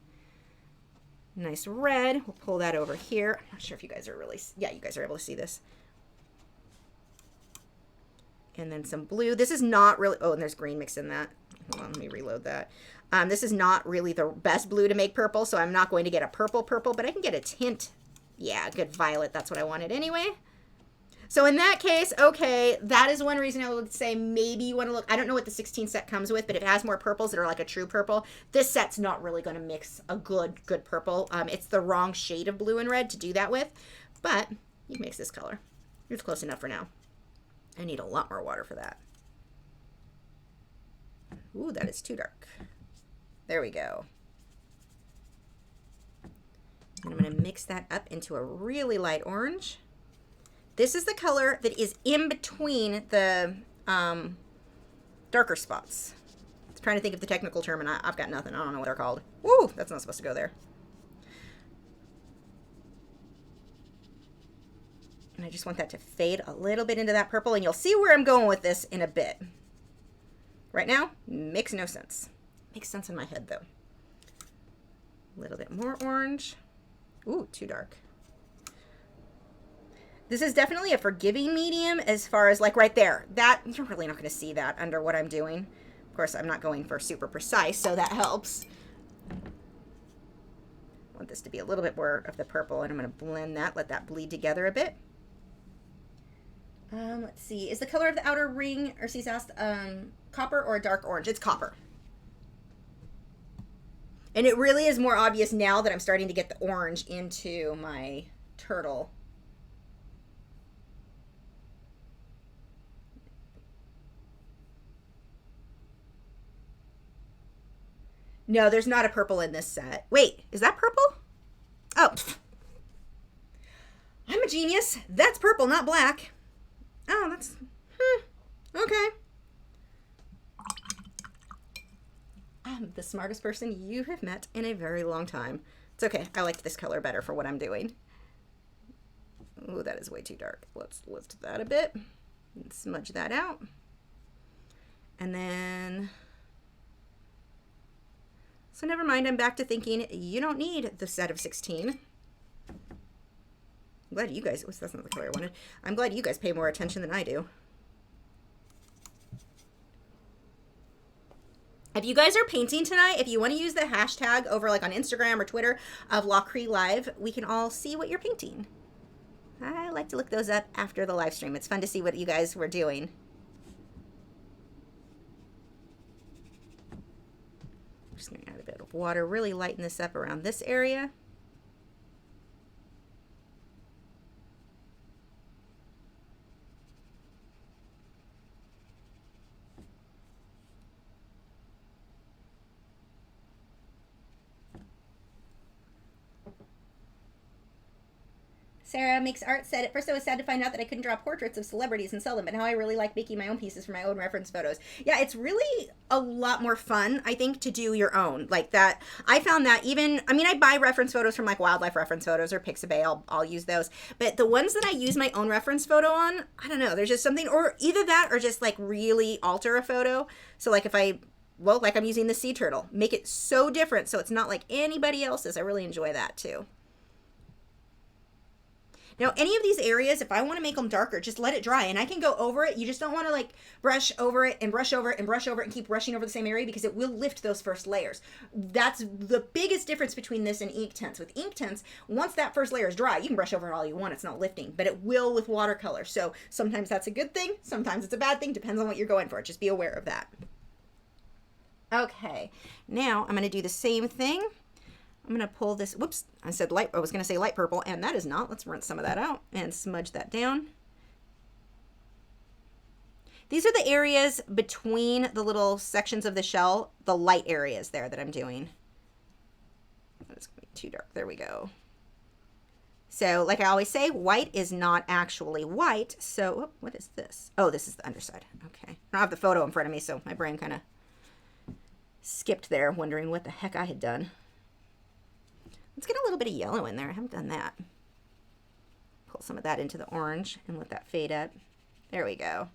S1: nice red. We'll pull that over here. I'm not sure if you guys are really, yeah, you guys are able to see this. And then some blue. This is not really, oh, and there's green mixed in that. Hold on, let me reload that. This is not really the best blue to make purple, so I'm not going to get a purple, but I can get a tint. Yeah, good violet. That's what I wanted anyway. So in that case, okay, that is one reason I would say maybe you want to look. I don't know what the 16 set comes with, but if it has more purples that are like a true purple, this set's not really going to mix a good purple. It's the wrong shade of blue and red to do that with, but you can mix this color. It's close enough for now. I need a lot more water for that. Ooh, that is too dark. There we go. And I'm going to mix that up into a really light orange. This is the color that is in between the darker spots. I'm trying to think of the technical term, and I've got nothing. I don't know what they're called. Woo, that's not supposed to go there. And I just want that to fade a little bit into that purple, and you'll see where I'm going with this in a bit. Right now, makes no sense. Makes sense in my head, though. A little bit more orange. Ooh, too dark. This is definitely a forgiving medium as far as, like, right there. That, you're really not going to see that under what I'm doing. Of course, I'm not going for super precise, so that helps. I want this to be a little bit more of the purple, and I'm going to blend that, let that bleed together a bit. Let's see. Is the color of the outer ring, or she's asked, copper or a dark orange? It's copper. And it really is more obvious now that I'm starting to get the orange into my turtle. No, there's not a purple in this set. Wait, is that purple? Oh. I'm a genius. That's purple, not black. Oh, that's... okay. I'm the smartest person you have met in a very long time. It's okay. I liked this color better for what I'm doing. Oh, that is way too dark. Let's lift that a bit and smudge that out. And then... so never mind, I'm back to thinking you don't need the set of 16. I'm glad you guys... that's not the color I wanted. I'm glad you guys pay more attention than I do. If you guys are painting tonight, if you want to use the hashtag over like on Instagram or Twitter of Lachri Live, we can all see what you're painting. I like to look those up after the live stream. It's fun to see what you guys were doing. I'm just going to add a bit of water, really lighten this up around this area. Sarah Makes Art said, at first I was sad to find out that I couldn't draw portraits of celebrities and sell them, but now I really like making my own pieces for my own reference photos. Yeah, it's really a lot more fun, I think, to do your own. Like that, I found that even, I mean, I buy reference photos from like Wildlife Reference Photos or Pixabay, I'll use those. But the ones that I use my own reference photo on, I don't know, there's just something, or either that or just like really alter a photo. So like if I, well, like I'm using the sea turtle, make it so different so it's not like anybody else's. I really enjoy that too. Now, any of these areas, if I want to make them darker, just let it dry and I can go over it. You just don't want to like brush over it and brush over it and brush over it and keep brushing over the same area because it will lift those first layers. That's the biggest difference between this and ink tints. With ink tints, once that first layer is dry, you can brush over it all you want. It's not lifting, but it will with watercolor. So sometimes that's a good thing. Sometimes it's a bad thing. Depends on what you're going for. Just be aware of that. Okay, now I'm going to do the same thing. I'm going to pull this, whoops, I said light, I was going to say light purple, and that is not. Let's rinse some of that out and smudge that down. These are the areas between the little sections of the shell, the light areas there that I'm doing. That's going to be too dark. There we go. So like I always say, white is not actually white. So, oh, what is this? Oh, this is the underside. Okay. I don't have the photo in front of me, so my brain kind of skipped there, wondering what the heck I had done. Let's get a little bit of yellow in there. I haven't done that. Pull some of that into the orange and let that fade up. There we go.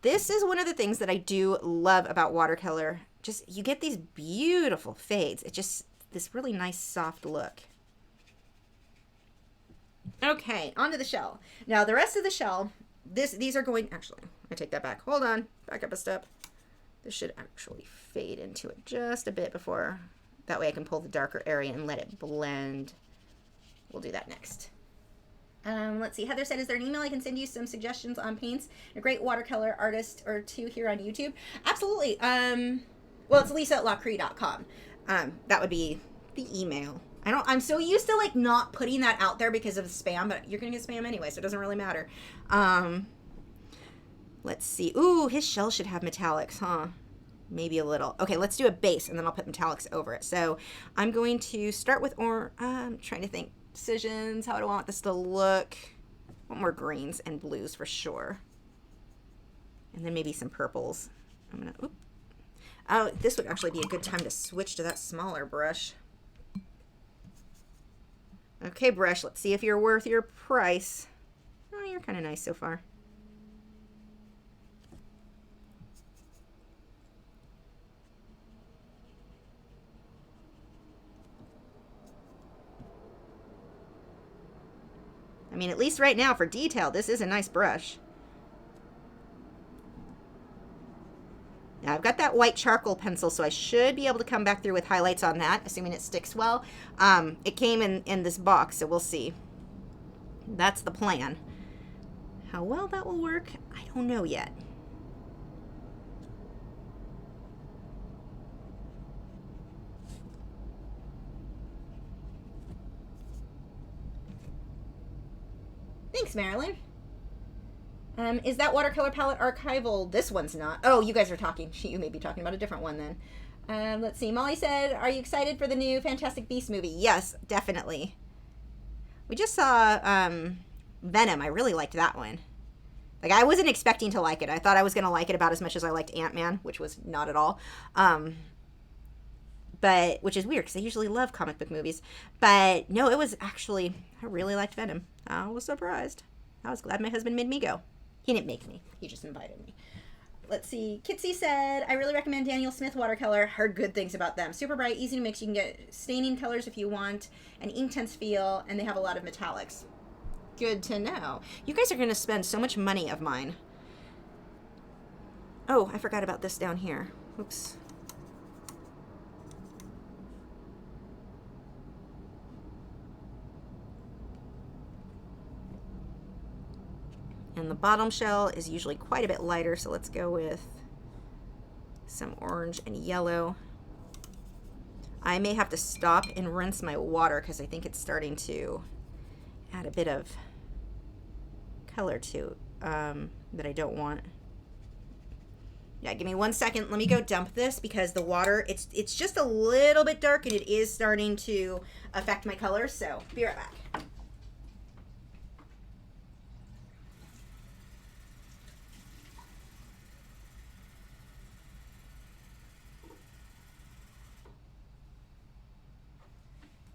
S1: This is one of the things that I do love about watercolor. Just, you get these beautiful fades. It's just this really nice soft look. Okay, onto the shell. Now the rest of the shell, these are going, actually, I take that back. Hold on, back up a step. This should actually fade into it just a bit before. That way I can pull the darker area and let it blend. We'll do that next. Let's see. Heather said, is there an email I can send you some suggestions on paints? A great watercolor artist or two here on YouTube? Absolutely. Well, it's lisa@lachri.com. That would be the email. I'm so used to like not putting that out there because of spam, but you're going to get spam anyway, so it doesn't really matter. Let's see. Ooh, his shell should have metallics, huh? Maybe a little. Okay, let's do a base, and then I'll put metallics over it. So I'm going to start with I'm trying to think. Decisions. How do I want this to look? I want more greens and blues for sure. And then maybe some purples. I'm going to, oh, this would actually be a good time to switch to that smaller brush. Okay, brush, let's see if you're worth your price. Oh, you're kind of nice so far. I mean, at least right now for detail, this is a nice brush. Now I've got that white charcoal pencil, so I should be able to come back through with highlights on that, assuming it sticks well. It came in this box, so we'll see. That's the plan. How well that will work, I don't know yet. Thanks, Marilyn. Is that watercolor palette archival? This one's not. Oh, you guys are talking. You may be talking about a different one then. Let's see. Molly said, are you excited for the new Fantastic Beasts movie? Yes, definitely. We just saw Venom. I really liked that one. Like, I wasn't expecting to like it. I thought I was going to like it about as much as I liked Ant-Man, which was not at all. But, which is weird because I usually love comic book movies. But, no, it was actually, I really liked Venom. I was surprised. I was glad my husband made me go. He didn't make me. He just invited me. Let's see. Kitsy said, I really recommend Daniel Smith watercolor. Heard good things about them. Super bright, easy to mix. You can get staining colors if you want. An ink tense feel. And they have a lot of metallics. Good to know. You guys are going to spend so much money of mine. Oh, I forgot about this down here. Oops. And the bottom shell is usually quite a bit lighter, so let's go with some orange and yellow. I may have to stop and rinse my water because I think it's starting to add a bit of color to that I don't want. Yeah, give me 1 second. Let me go dump this because the water, it's just a little bit dark and it is starting to affect my colors, so be right back.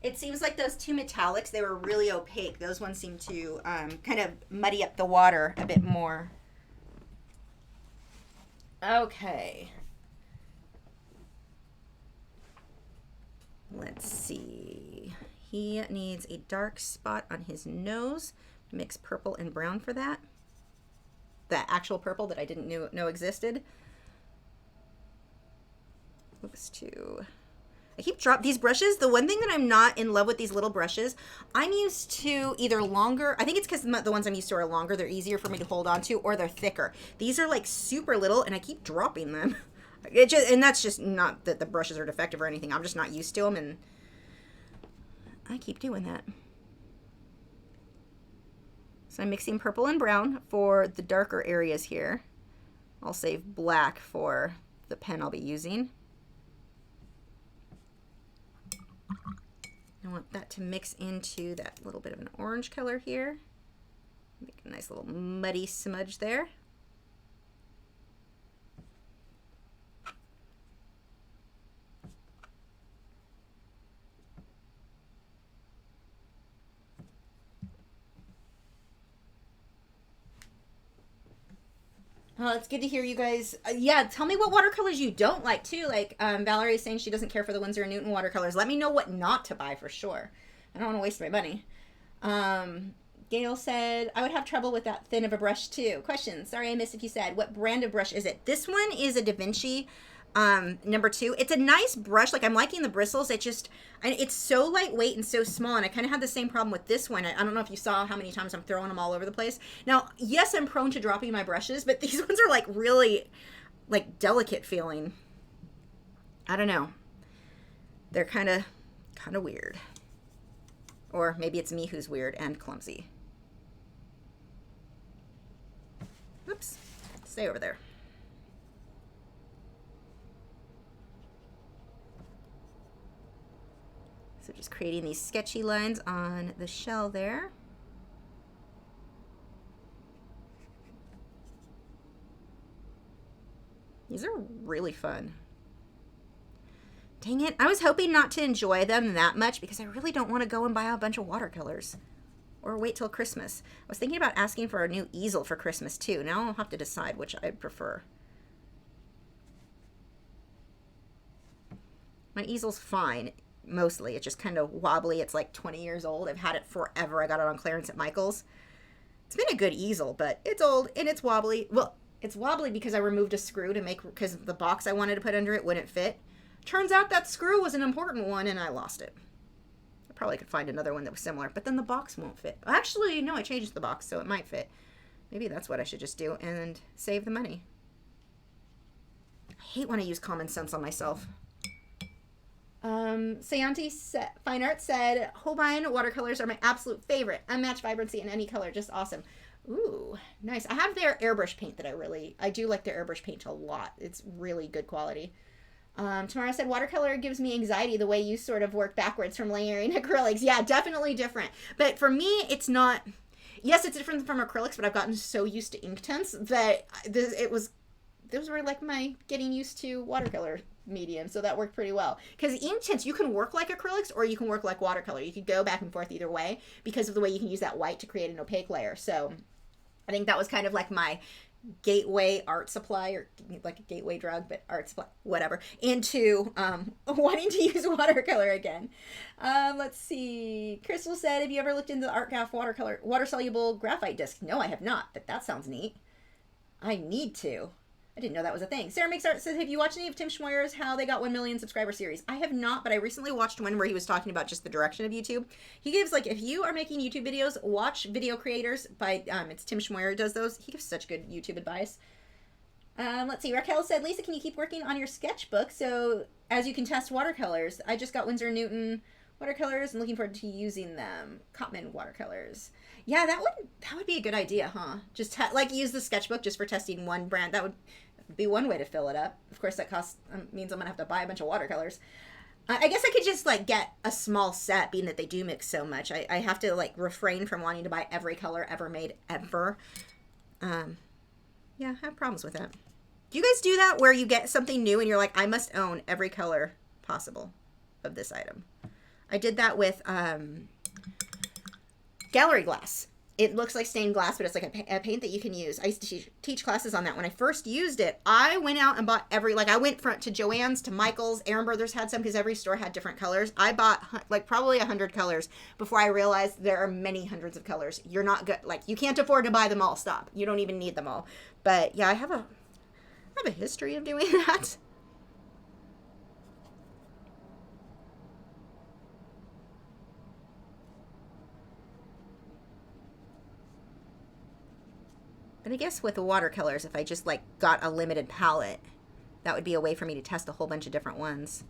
S1: It seems like those two metallics, they were really opaque. Those ones seem to kind of muddy up the water a bit more. Okay. Let's see He needs a dark spot on his nose. Mix purple and brown for that. That actual purple that I didn't know existed. Oops, I keep dropping these brushes. The one thing that I'm not in love with these little brushes, I'm used to either longer, I think it's because the ones I'm used to are longer, they're easier for me to hold on to, or they're thicker. These are like super little and I keep dropping them. And that's just not that the brushes are defective or anything. I'm just not used to them and I keep doing that. So I'm mixing purple and brown for the darker areas here. I'll save black for the pen I'll be using. I want that to mix into that little bit of an orange color here. Make a nice little muddy smudge there. Oh, it's good to hear you guys. Yeah, tell me what watercolors you don't like too. Like Valerie is saying she doesn't care for the Winsor & Newton watercolors. Let me know what not to buy for sure. I don't want to waste my money. Gail said, I would have trouble with that thin of a brush too. Question, sorry I missed if you said, what brand of brush is it? This one is a Da Vinci number 2. It's a nice brush. Like I'm liking the bristles. It's so lightweight and so small. And I kind of had the same problem with this one. I don't know if you saw how many times I'm throwing them all over the place. Now, yes, I'm prone to dropping my brushes, but these ones are like really like delicate feeling. I don't know. They're kind of weird. Or maybe it's me who's weird and clumsy. Oops, stay over there. So just creating these sketchy lines on the shell there. These are really fun. Dang it, I was hoping not to enjoy them that much because I really don't want to go and buy a bunch of watercolors. Or wait till Christmas. I was thinking about asking for a new easel for Christmas too. Now I'll have to decide which I prefer. My easel's fine, mostly. It's just kind of wobbly. It's like 20 years old. I've had it forever. I got it on clearance at Michael's. It's been a good easel, but it's old and it's wobbly. Well, it's wobbly because I removed a screw because the box I wanted to put under it wouldn't fit. Turns out that screw was an important one and I lost it. I probably could find another one that was similar, but then the box won't fit. Actually, no, I changed the box, so it might fit. Maybe that's what I should just do and save the money. I hate when I use common sense on myself. Sayanti Fine Art said, Holbein watercolors are my absolute favorite. Unmatched vibrancy in any color, just awesome. Ooh, nice. I have their airbrush paint that I do like their airbrush paint a lot. It's really good quality. Tamara said, watercolor gives me anxiety the way you sort of work backwards from layering acrylics. Yeah, definitely different. But for me, it's not, yes, it's different from acrylics, but I've gotten so used to ink tints that those were like my getting used to watercolor medium. So that worked pretty well. Because ink tints, you can work like acrylics or you can work like watercolor. You could go back and forth either way because of the way you can use that white to create an opaque layer. So I think that was kind of like my gateway art supply, or like a gateway drug, but art supply, whatever, into wanting to use watercolor again. Let's see. Crystal said, have you ever looked into the Artgraph water soluble graphite disc? No, I have not, but that sounds neat. I need to. I didn't know that was a thing. Sarah Makes Art says, have you watched any of Tim Schmoyer's How They Got 1 Million Subscriber series? I have not, but I recently watched one where he was talking about just the direction of YouTube. He gives, like, if you are making YouTube videos, watch Video Creators by, it's Tim Schmoyer does those. He gives such good YouTube advice. Let's see. Raquel said, Lisa, can you keep working on your sketchbook so as you can test watercolors? I just got Winsor & Newton watercolors and looking forward to using them. Cotman watercolors. Yeah, that would be a good idea, huh? Just like use the sketchbook just for testing one brand. That would be one way to fill it up. Of course, that means I'm gonna have to buy a bunch of watercolors. I guess I could just like get a small set, being that they do mix so much. I have to like refrain from wanting to buy every color ever made ever. Yeah, I have problems with that. Do you guys do that where you get something new and you're like, I must own every color possible of this item? I did that with gallery glass. it looks like stained glass, but it's like a paint that you can use. I used to teach classes on that. When I first used it, I went out and bought I went to Joann's, to Michael's, Aaron Brothers had some, because every store had different colors. I bought like probably 100 colors before I realized there are many hundreds of colors. You're not good. Like, you can't afford to buy them all. Stop. You don't even need them all. But yeah, I have a history of doing that. But I guess with the watercolors, if I just like got a limited palette, that would be a way for me to test a whole bunch of different ones.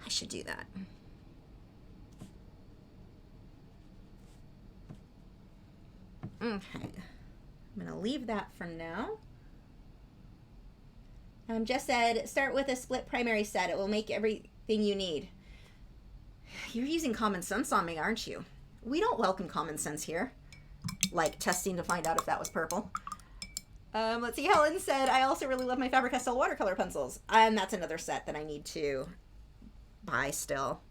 S1: I should do that. Okay. I'm going to leave that for now. Jess said, start with a split primary set. It will make everything you need. You're using common sense on me, aren't you? We don't welcome common sense here. Like testing to find out if that was purple. Let's see. Helen said, I also really love my Faber-Castell watercolor pencils. And that's another set that I need to buy still.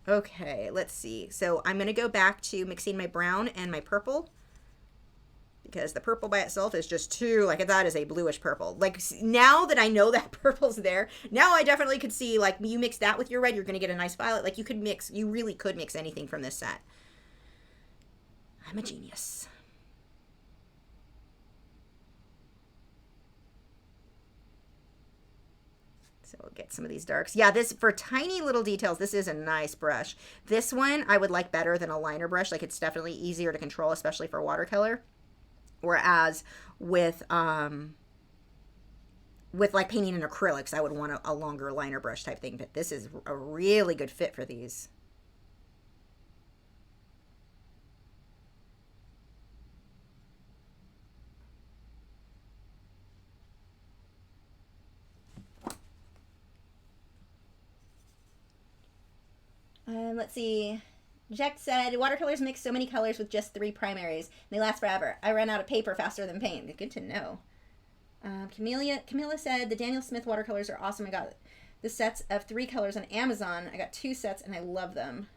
S1: Okay, let's see. So I'm going to go back to mixing my brown and my purple, because the purple by itself is just too, like, that is a bluish purple. Like, now that I know that purple's there, now I definitely could see, like, you mix that with your red, you're going to get a nice violet. Like, you really could mix anything from this set. I'm a genius. So we'll get some of these darks. Yeah, this, for tiny little details, this is a nice brush. This one I would like better than a liner brush. Like, it's definitely easier to control, especially for watercolor. Whereas with like painting in acrylics, I would want a longer liner brush type thing. But this is a really good fit for these. Let's see. Jack said, watercolors mix so many colors with just 3 primaries. They last forever. I run out of paper faster than paint. Good to know. Camilla said, the Daniel Smith watercolors are awesome. I got the sets of 3 colors on Amazon. I got 2 sets and I love them.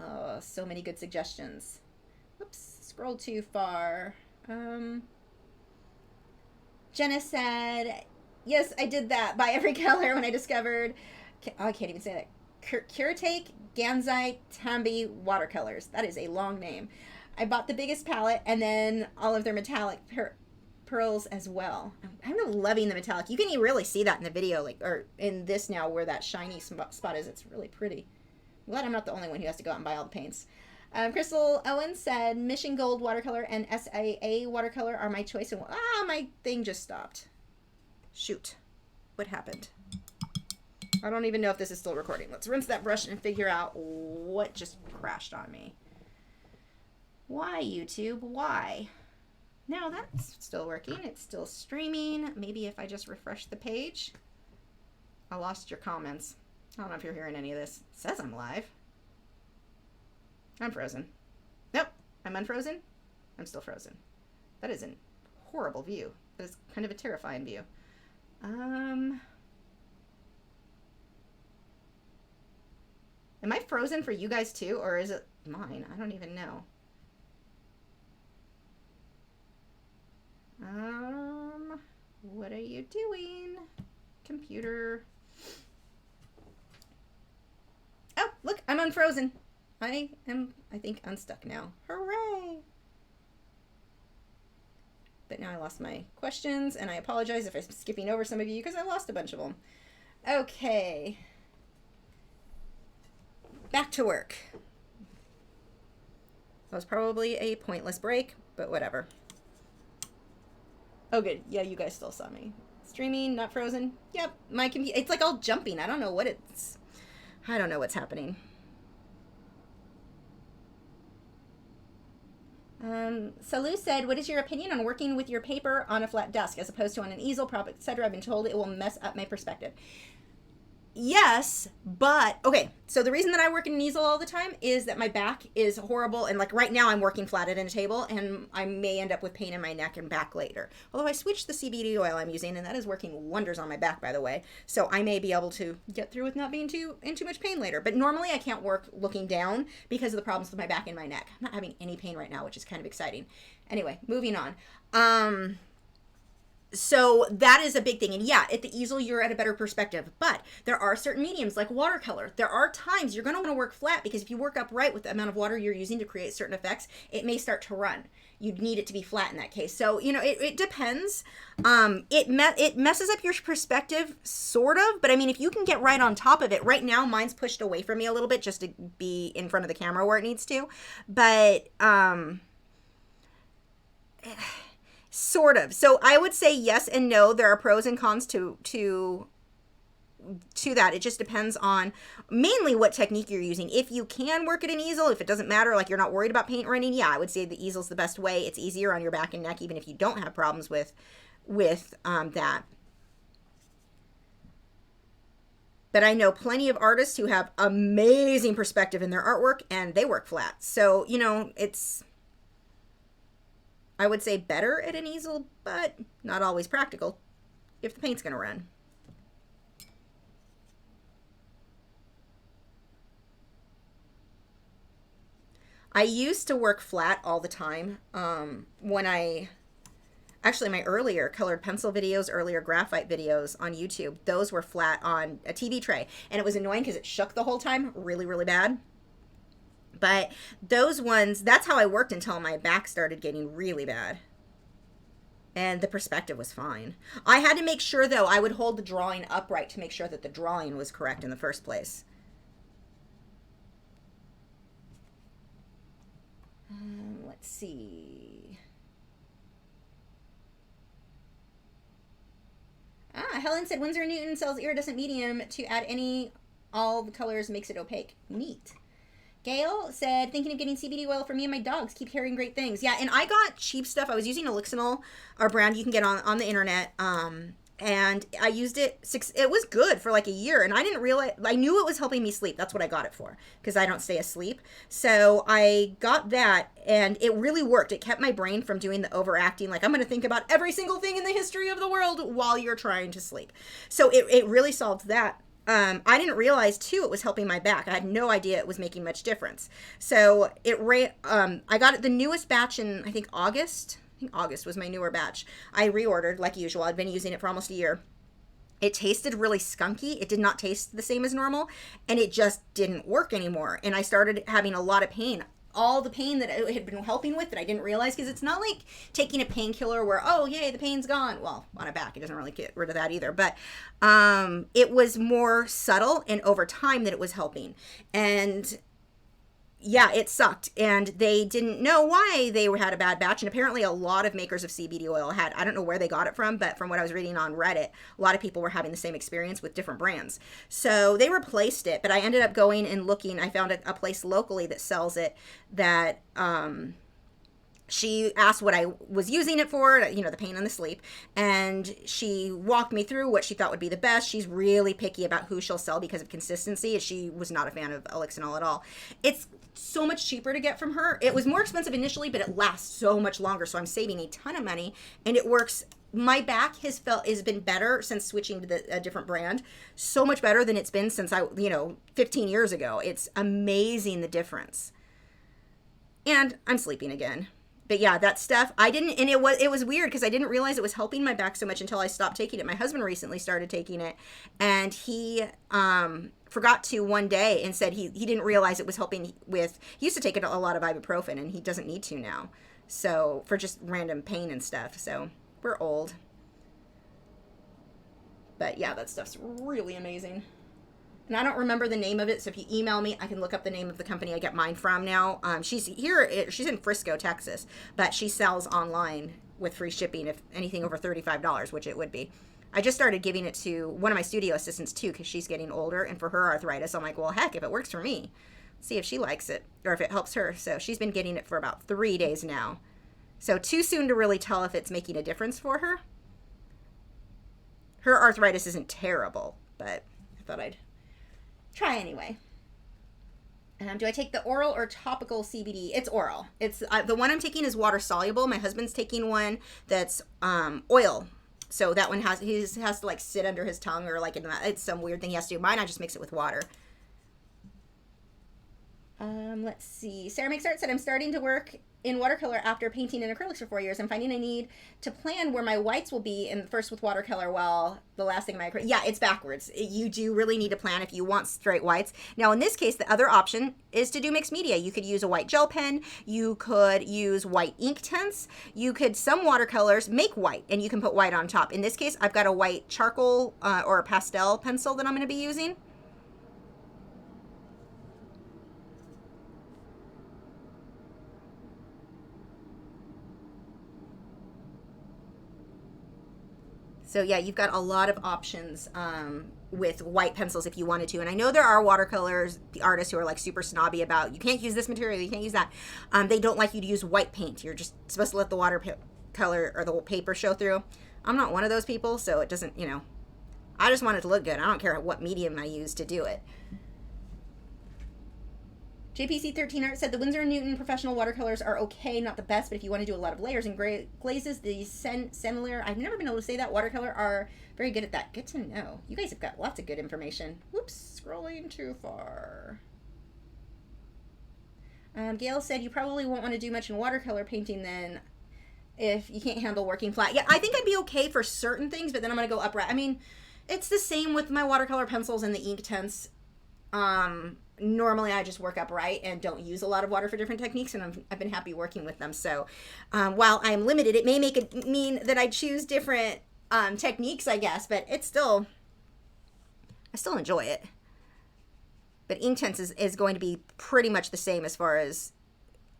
S1: Oh, so many good suggestions. Oops, scrolled too far. Jenna said, yes, I did that. Buy every color when I discovered, oh, I can't even say that. Kuretake Gansai Tambi watercolors. That is a long name. I bought the biggest palette and then all of their metallic pearls as well. I'm loving the metallic. You can really see that in the video, like, or in this now, where that shiny spot is. It's really pretty. I'm glad I'm not the only one who has to go out and buy all the paints. Crystal Owen said, Mission Gold watercolor and SAA watercolor are my choice. And my thing just stopped. Shoot. What happened? I don't even know if this is still recording. Let's rinse that brush and figure out what just crashed on me. Why, YouTube? Why? No, that's still working. It's still streaming. Maybe if I just refresh the page. I lost your comments. I don't know if you're hearing any of this. It says I'm live. I'm frozen. Nope. I'm unfrozen. I'm still frozen. That is a horrible view. That is kind of a terrifying view. Am I frozen for you guys too, or is it mine? I don't even know. What are you doing, computer? Oh, look, I'm unfrozen. I think, unstuck now. Hooray! But now I lost my questions, and I apologize if I'm skipping over some of you, because I lost a bunch of them. Okay. Back to work. That was probably a pointless break, but whatever. Oh, good. Yeah, you guys still saw me. Streaming, not frozen. Yep, my computer, it's like all jumping. I don't know what's happening. Salou said, what is your opinion on working with your paper on a flat desk as opposed to on an easel prop, etc.? I've been told it will mess up my perspective. Yes, but okay. So the reason that I work in an easel all the time is that my back is horrible, and like right now I'm working flat at a table, and I may end up with pain in my neck and back later. Although I switched the CBD oil I'm using, and that is working wonders on my back, by the way. So I may be able to get through with not being in too much pain later. But normally I can't work looking down because of the problems with my back and my neck. I'm not having any pain right now, which is kind of exciting. Anyway, moving on. So that is a big thing. And yeah, at the easel, you're at a better perspective. But there are certain mediums like watercolor. There are times you're going to want to work flat because if you work upright with the amount of water you're using to create certain effects, it may start to run. You'd need it to be flat in that case. So, you know, it depends. It messes up your perspective, sort of. But I mean, if you can get right on top of it, right now mine's pushed away from me a little bit just to be in front of the camera where it needs to. But, sort of. So I would say yes and no. There are pros and cons to that. It just depends on mainly what technique you're using. If you can work at an easel, if it doesn't matter, like you're not worried about paint running, yeah, I would say the easel's the best way. It's easier on your back and neck, even if you don't have problems with that. But I know plenty of artists who have amazing perspective in their artwork and they work flat. So, you know, it's, I would say better at an easel, but not always practical if the paint's going to run. I used to work flat all the time when actually my earlier colored pencil videos, earlier graphite videos on YouTube, those were flat on a TV tray. And it was annoying because it shook the whole time really, really bad. But those ones, that's how I worked until my back started getting really bad. And the perspective was fine. I had to make sure, though, I would hold the drawing upright to make sure that the drawing was correct in the first place. Let's see. Helen said Winsor & Newton sells iridescent medium to add all the colors, makes it opaque. Neat. Gail said, thinking of getting CBD oil for me and my dogs. Keep hearing great things. Yeah, and I got cheap stuff. I was using Elixinol, our brand you can get on the internet. And I used it, it was good for like a year. And I didn't realize, I knew it was helping me sleep. That's what I got it for, because I don't stay asleep. So I got that, and it really worked. It kept my brain from doing the overacting. Like, I'm going to think about every single thing in the history of the world while you're trying to sleep. So it really solved that. I didn't realize too it was helping my back. I had no idea it was making much difference. So I got it the newest batch in I think August. I think August was my newer batch. I reordered like usual. I'd been using it for almost a year. It tasted really skunky. It did not taste the same as normal, and it just didn't work anymore. And I started having a lot of pain. All the pain that it had been helping with that I didn't realize, because it's not like taking a painkiller where, oh, yay, the pain's gone. Well, on a back, it doesn't really get rid of that either. But it was more subtle and over time that it was helping. And yeah, it sucked. And they didn't know why they had a bad batch. And apparently a lot of makers of CBD oil had, I don't know where they got it from, but from what I was reading on Reddit, a lot of people were having the same experience with different brands. So they replaced it, but I ended up going and looking. I found a place locally that sells it that, she asked what I was using it for, you know, the pain and the sleep. And she walked me through what she thought would be the best. She's really picky about who she'll sell because of consistency. She was not a fan of Elixinol at all. It's so much cheaper to get from her. It was more expensive initially, but it lasts so much longer. So I'm saving a ton of money, and it works. My back has been better since switching to a different brand. So much better than it's been since 15 years ago. It's amazing the difference. And I'm sleeping again. But yeah, that stuff, I didn't, and it was weird because I didn't realize it was helping my back so much until I stopped taking it. My husband recently started taking it, and he forgot to one day and said he didn't realize it was helping with, he used to take a lot of ibuprofen, and he doesn't need to now. So, for just random pain and stuff. So, we're old. But yeah, that stuff's really amazing. And I don't remember the name of it, so if you email me, I can look up the name of the company I get mine from now. She's in Frisco, Texas, but she sells online with free shipping if anything over $35, which it would be. I just started giving it to one of my studio assistants too, because she's getting older, and for her arthritis, I'm like, well, heck, if it works for me, see if she likes it, or if it helps her. So she's been getting it for about 3 days now. So too soon to really tell if it's making a difference for her. Her arthritis isn't terrible, but I thought I'd try anyway. Do I take the oral or topical CBD? It's oral. It's the one I'm taking is water soluble. My husband's taking one that's oil. So that one has to like sit under his tongue or like it's some weird thing he has to do. Mine, I just mix it with water. Let's see. Sarah Makes Art said, I'm starting to work in watercolor after painting in acrylics for 4 years. I'm finding I need to plan where my whites will be in first with watercolor while the last thing my acrylic. Yeah, it's backwards. You do really need to plan if you want straight whites. Now, in this case, the other option is to do mixed media. You could use a white gel pen. You could use white ink tints. You could, some watercolors make white and you can put white on top. In this case, I've got a white charcoal or a pastel pencil that I'm going to be using. So yeah, you've got a lot of options with white pencils if you wanted to. And I know there are watercolors, the artists who are like super snobby about, you can't use this material, you can't use that. They don't like you to use white paint. You're just supposed to let the watercolor or the paper show through. I'm not one of those people, so it doesn't, you know, I just want it to look good. I don't care what medium I use to do it. JPC13 Art said the Winsor & Newton professional watercolors are okay, not the best, but if you want to do a lot of layers and glazes, the similar, I've never been able to say that, watercolor are very good at that. Good to know. You guys have got lots of good information. Whoops, scrolling too far. Gail said you probably won't want to do much in watercolor painting then if you can't handle working flat. Yeah, I think I'd be okay for certain things, but then I'm going to go upright. I mean, it's the same with my watercolor pencils and the ink tints. Normally I just work upright and don't use a lot of water for different techniques, and I've been happy working with them. So while I'm limited, it may make it mean that I choose different techniques, I guess, but I still enjoy it. But ink tints is going to be pretty much the same as far as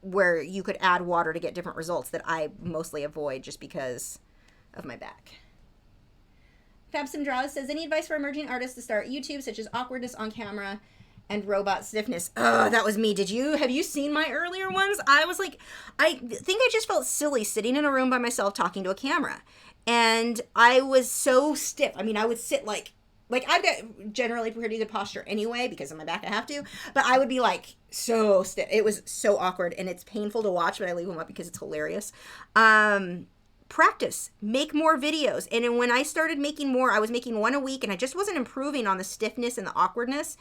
S1: where you could add water to get different results that I mostly avoid just because of my back. Fabsim Draws says, any advice for emerging artists to start YouTube, such as awkwardness on camera and robot stiffness? Oh, that was me. Have you seen my earlier ones? I was like, I think I just felt silly sitting in a room by myself talking to a camera. And I was so stiff. I mean, I would sit like I've got generally pretty good posture anyway, because of my back I have to, but I would be like so stiff. It was so awkward, and it's painful to watch, but I leave them up because it's hilarious. Practice, make more videos. And then when I started making more, I was making one a week, and I just wasn't improving on the stiffness and the awkwardness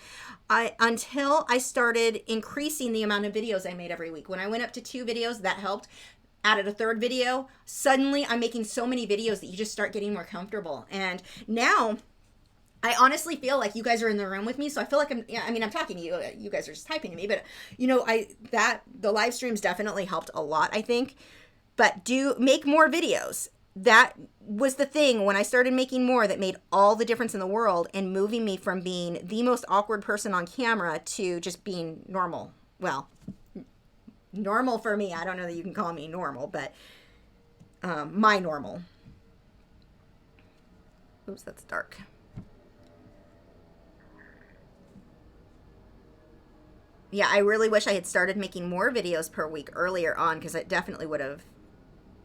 S1: until I started increasing the amount of videos I made every week. When I went up to 2 videos, that helped. Added a 3rd video. Suddenly I'm making so many videos that you just start getting more comfortable. And now I honestly feel like you guys are in the room with me, so I feel like I'm talking to you. You guys are just typing to me, but you know, the live streams definitely helped a lot, I think. But make more videos. That was the thing when I started making more that made all the difference in the world and moving me from being the most awkward person on camera to just being normal. Well, normal for me. I don't know that you can call me normal, but my normal. Oops, that's dark. Yeah, I really wish I had started making more videos per week earlier on, because it definitely would have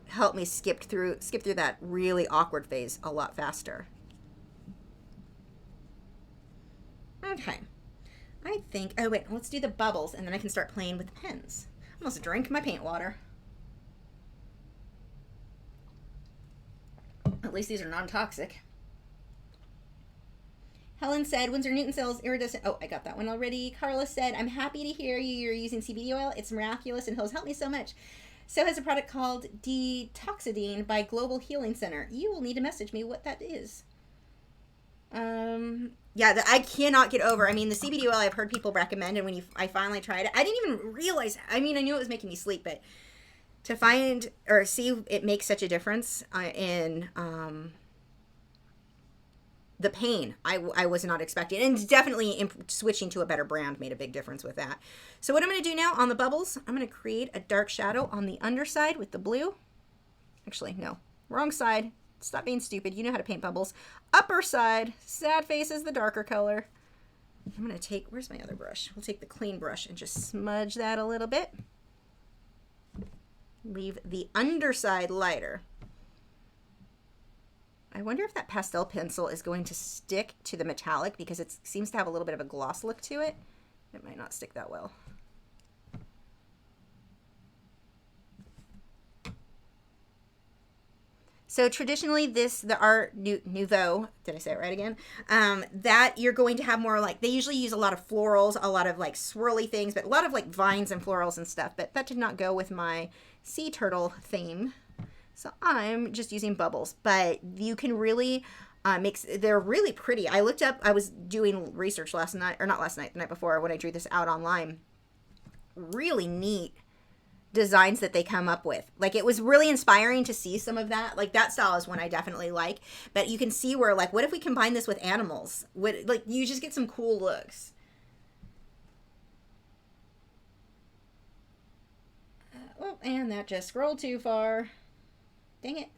S1: helped me skip through that really awkward phase a lot faster. Okay. I think, oh wait, let's do the bubbles, and then I can start playing with pens. I almost drank my paint water. At least these are non-toxic. Helen said, Winsor Newton sells iridescent. Oh, I got that one already. Carla said, I'm happy to hear you're using CBD oil. It's miraculous and has helped me so much. So has a product called Detoxidine by Global Healing Center. You will need to message me what that is. Yeah, I cannot get over. I mean, the CBD oil I've heard people recommend, and when I finally tried it, I didn't even realize. I mean, I knew it was making me sleep, but to find or see it makes such a difference in the pain, I was not expecting. And definitely switching to a better brand made a big difference with that. So what I'm going to do now on the bubbles, I'm going to create a dark shadow on the underside with the blue. Actually, no, wrong side. Stop being stupid. You know how to paint bubbles. Upper side, sad face is the darker color. I'm going to take, where's my other brush? We'll take the clean brush and just smudge that a little bit. Leave the underside lighter. I wonder if that pastel pencil is going to stick to the metallic because it seems to have a little bit of a gloss look to it. It might not stick that well. So traditionally the Art Nouveau, did I say it right again? That you're going to have more like, they usually use a lot of florals, a lot of like swirly things, but a lot of like vines and florals and stuff. But that did not go with my sea turtle theme. So I'm just using bubbles, but you can really they're really pretty. I looked up, I was doing research last night, or not last night, the night before when I drew this out online. Really neat designs that they come up with. Like, it was really inspiring to see some of that. Like, that style is one I definitely like, but you can see where, like, what if we combine this with animals? Like, you just get some cool looks. Oh, and that just scrolled too far. Dang it.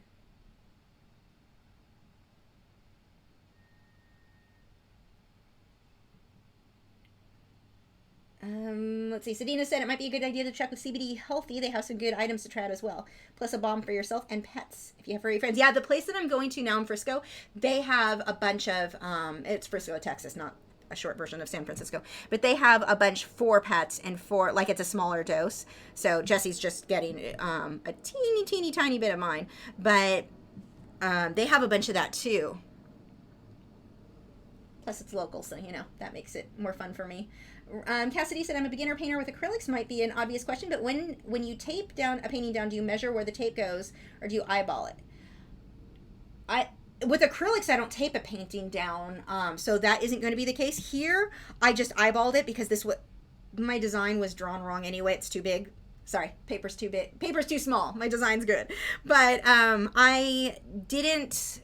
S1: Let's see. Sedina said it might be a good idea to check with CBD Healthy. They have some good items to try out as well. Plus a balm for yourself and pets if you have furry friends. Yeah, the place that I'm going to now in Frisco, they have a bunch of, it's Frisco, Texas, not a short version of San Francisco. But they have a bunch for pets and for, like, it's a smaller dose. So Jesse's just getting a teeny tiny bit of mine. But they have a bunch of that too. Plus it's local, so, you know, that makes it more fun for me. Cassidy said, I'm a beginner painter with acrylics. Might be an obvious question, but when you tape down a painting down, do you measure where the tape goes, or do you eyeball it? With acrylics, I don't tape a painting down, so that isn't going to be the case. Here, I just eyeballed it because my design was drawn wrong anyway. It's too big. Sorry, paper's too big. Paper's too small. My design's good. But I didn't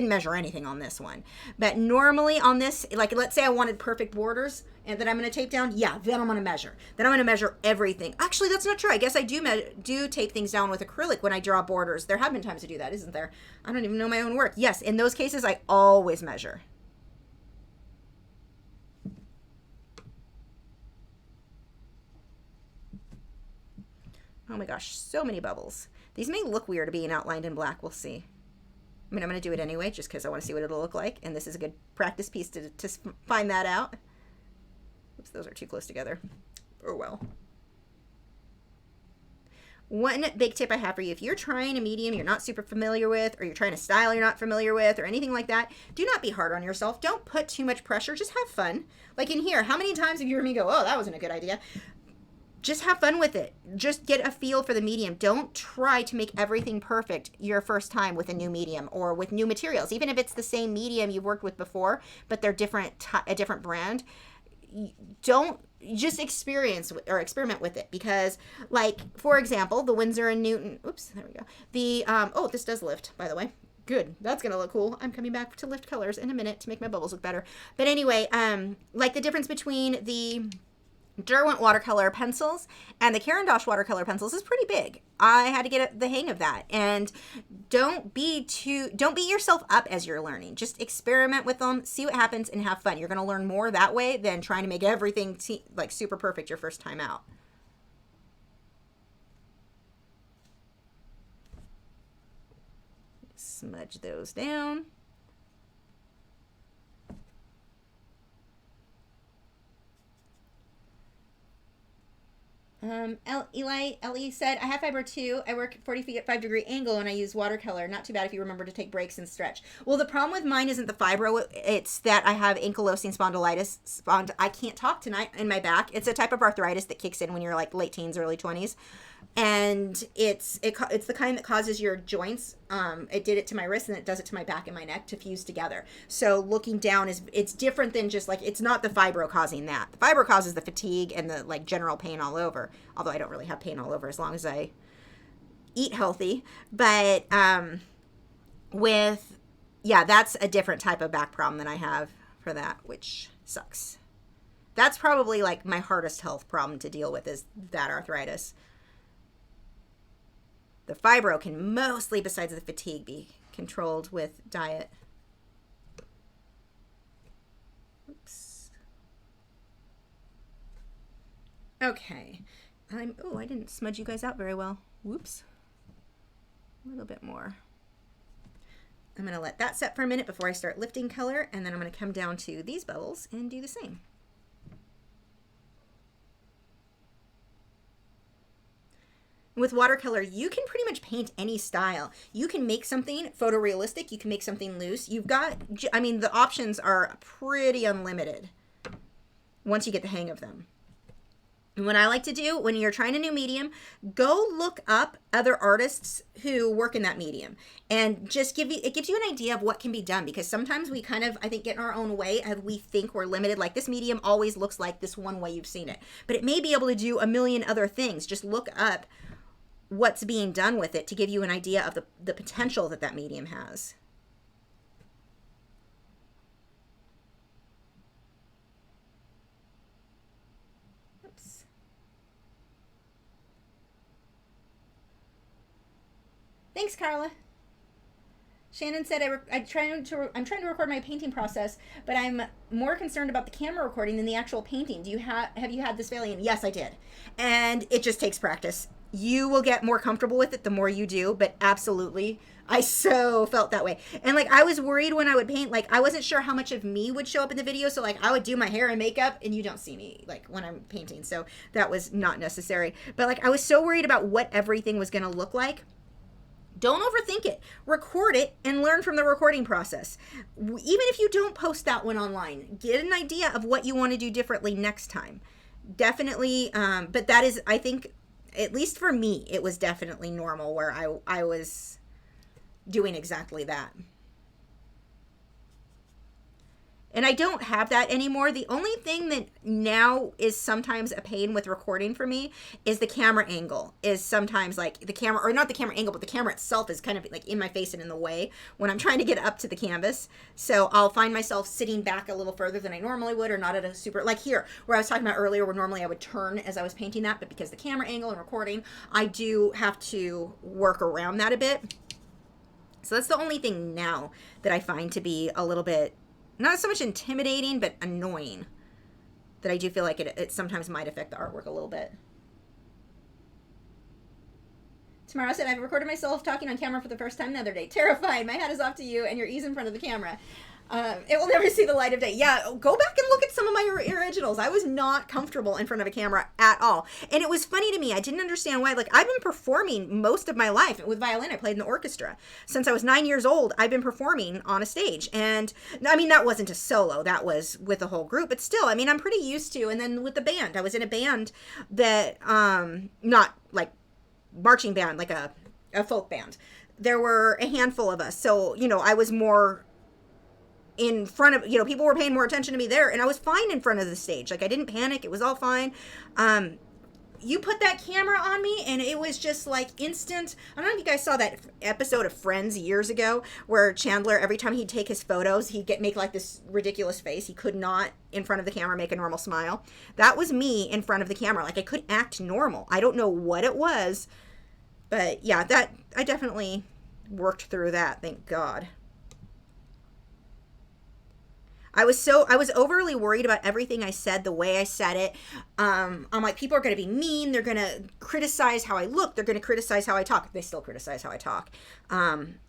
S1: measure anything on this one. But normally on this, like, let's say I wanted perfect borders and that I'm going to tape down, yeah, then I'm going to measure. Then I'm going to measure everything. Actually, that's not true. I guess I do tape things down with acrylic when I draw borders. There have been times to do that, isn't there? I don't even know my own work. Yes, in those cases, I always measure. Oh my gosh, so many bubbles. These may look weird being outlined in black. We'll see. I mean, I'm going to do it anyway, just because I want to see what it'll look like. And this is a good practice piece to find that out. Oops, those are too close together. Oh, well. One big tip I have for you, if you're trying a medium you're not super familiar with, or you're trying a style you're not familiar with, or anything like that, do not be hard on yourself. Don't put too much pressure. Just have fun. Like in here, how many times have you heard me go, oh, that wasn't a good idea? Just have fun with it. Just get a feel for the medium. Don't try to make everything perfect your first time with a new medium or with new materials. Even if it's the same medium you've worked with before, but they're a different brand. Don't just experiment with it, because, like, for example, the Winsor & Newton, oops, there we go. The, oh, this does lift, by the way. Good. That's going to look cool. I'm coming back to lift colors in a minute to make my bubbles look better. But anyway, like the difference between the Derwent watercolor pencils and the Caran d'Ache watercolor pencils is pretty big. I had to get the hang of that. And don't beat yourself up as you're learning. Just experiment with them, see what happens, and have fun. You're going to learn more that way than trying to make everything like super perfect your first time out. Smudge those down. Ellie said, I have Fibro too. I work 45-degree angle and I use watercolor. Not too bad if you remember to take breaks and stretch. Well, the problem with mine isn't the Fibro. It's that I have ankylosing spondylitis. I can't talk tonight in my back. It's a type of arthritis that kicks in when you're like late teens, early 20s. And it's the kind that causes your joints. It did it to my wrist and it does it to my back and my neck to fuse together. So looking down it's different than just like, it's not the Fibro causing that. The Fibro causes the fatigue and the like general pain all over. Although I don't really have pain all over as long as I eat healthy. But that's a different type of back problem than I have for that, which sucks. That's probably like my hardest health problem to deal with, is that arthritis. The Fibro can mostly, besides the fatigue, be controlled with diet. Oops. Okay. I didn't smudge you guys out very well. Whoops. A little bit more. I'm going to let that set for a minute before I start lifting color, and then I'm going to come down to these bubbles and do the same. With watercolor, you can pretty much paint any style. You can make something photorealistic. You can make something loose. You've got, I mean, the options are pretty unlimited once you get the hang of them. And what I like to do when you're trying a new medium, go look up other artists who work in that medium and just it gives you an idea of what can be done, because sometimes we kind of, I think, get in our own way and we think we're limited. Like, this medium always looks like this one way you've seen it, but it may be able to do a million other things. Just look up what's being done with it to give you an idea of the potential that that medium has. Oops. Thanks, Carla. Shannon said, I'm trying to record my painting process, but I'm more concerned about the camera recording than the actual painting. Have you had this failing? Yes, I did. And it just takes practice. You will get more comfortable with it the more you do, but absolutely, I so felt that way. And like, I was worried when I would paint, like, I wasn't sure how much of me would show up in the video. So like, I would do my hair and makeup and you don't see me like when I'm painting. So that was not necessary. But like, I was so worried about what everything was going to look like. Don't overthink it. Record it and learn from the recording process. Even if you don't post that one online, get an idea of what you want to do differently next time. Definitely. But that is, I think, at least for me, it was definitely normal where I was doing exactly that. And I don't have that anymore. The only thing that now is sometimes a pain with recording for me is the camera angle. Is sometimes like the camera, or not the camera angle, but the camera itself is kind of like in my face and in the way when I'm trying to get up to the canvas. So I'll find myself sitting back a little further than I normally would, or not at a super, like here, where I was talking about earlier, where normally I would turn as I was painting that, but because the camera angle and recording, I do have to work around that a bit. So that's the only thing now that I find to be a little bit, not so much intimidating, but annoying, that I do feel like it sometimes might affect the artwork a little bit. Tamara said, I've recorded myself talking on camera for the first time the other day. Terrifying. My hat is off to you and your ease in front of the camera. It will never see the light of day. Yeah, go back and look at some of my originals. I was not comfortable in front of a camera at all. And it was funny to me. I didn't understand why. Like, I've been performing most of my life with violin. I played in the orchestra. Since I was 9 years old, I've been performing on a stage. And, I mean, that wasn't a solo. That was with a whole group. But still, I mean, I'm pretty used to. And then with the band, I was in a band that, not like marching band, like a folk band. There were a handful of us. So, you know, I was more in front of, you know, people were paying more attention to me there, and I was fine in front of the stage. Like, I didn't panic. It was all fine. You put that camera on me and it was just like instant. I don't know if you guys saw that episode of Friends years ago where Chandler, every time he'd take his photos, he'd make like this ridiculous face. He could not in front of the camera make a normal smile. That was me in front of the camera. Like, I couldn't act normal. I don't know what it was, but yeah, that I definitely worked through that. Thank God. I was overly worried about everything I said, the way I said it. I'm like, people are going to be mean. They're going to criticize how I look. They're going to criticize how I talk. They still criticize how I talk.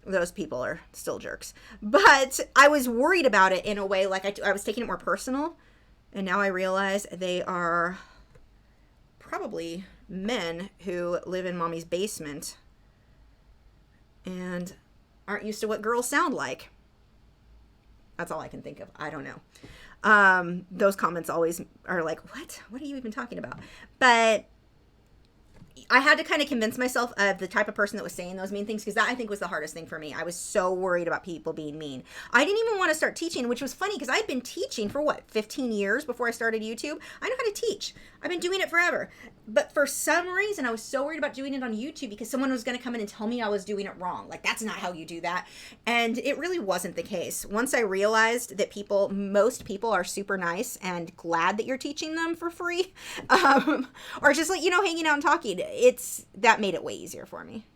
S1: Those people are still jerks. But I was worried about it in a way, like I was taking it more personal. And now I realize they are probably men who live in mommy's basement and aren't used to what girls sound like. That's all I can think of. I don't know. Those comments always are like, what are you even talking about? But I had to kind of convince myself of the type of person that was saying those mean things, because that, I think, was the hardest thing for me. I was so worried about people being mean. I didn't even want to start teaching, which was funny because I'd been teaching for 15 years before I started YouTube. I know how to teach. I've been doing it forever. But for some reason, I was so worried about doing it on YouTube because someone was going to come in and tell me I was doing it wrong. Like, that's not how you do that. And it really wasn't the case. Once I realized that most people are super nice and glad that you're teaching them for free, or just like, hanging out and talking, that made it way easier for me.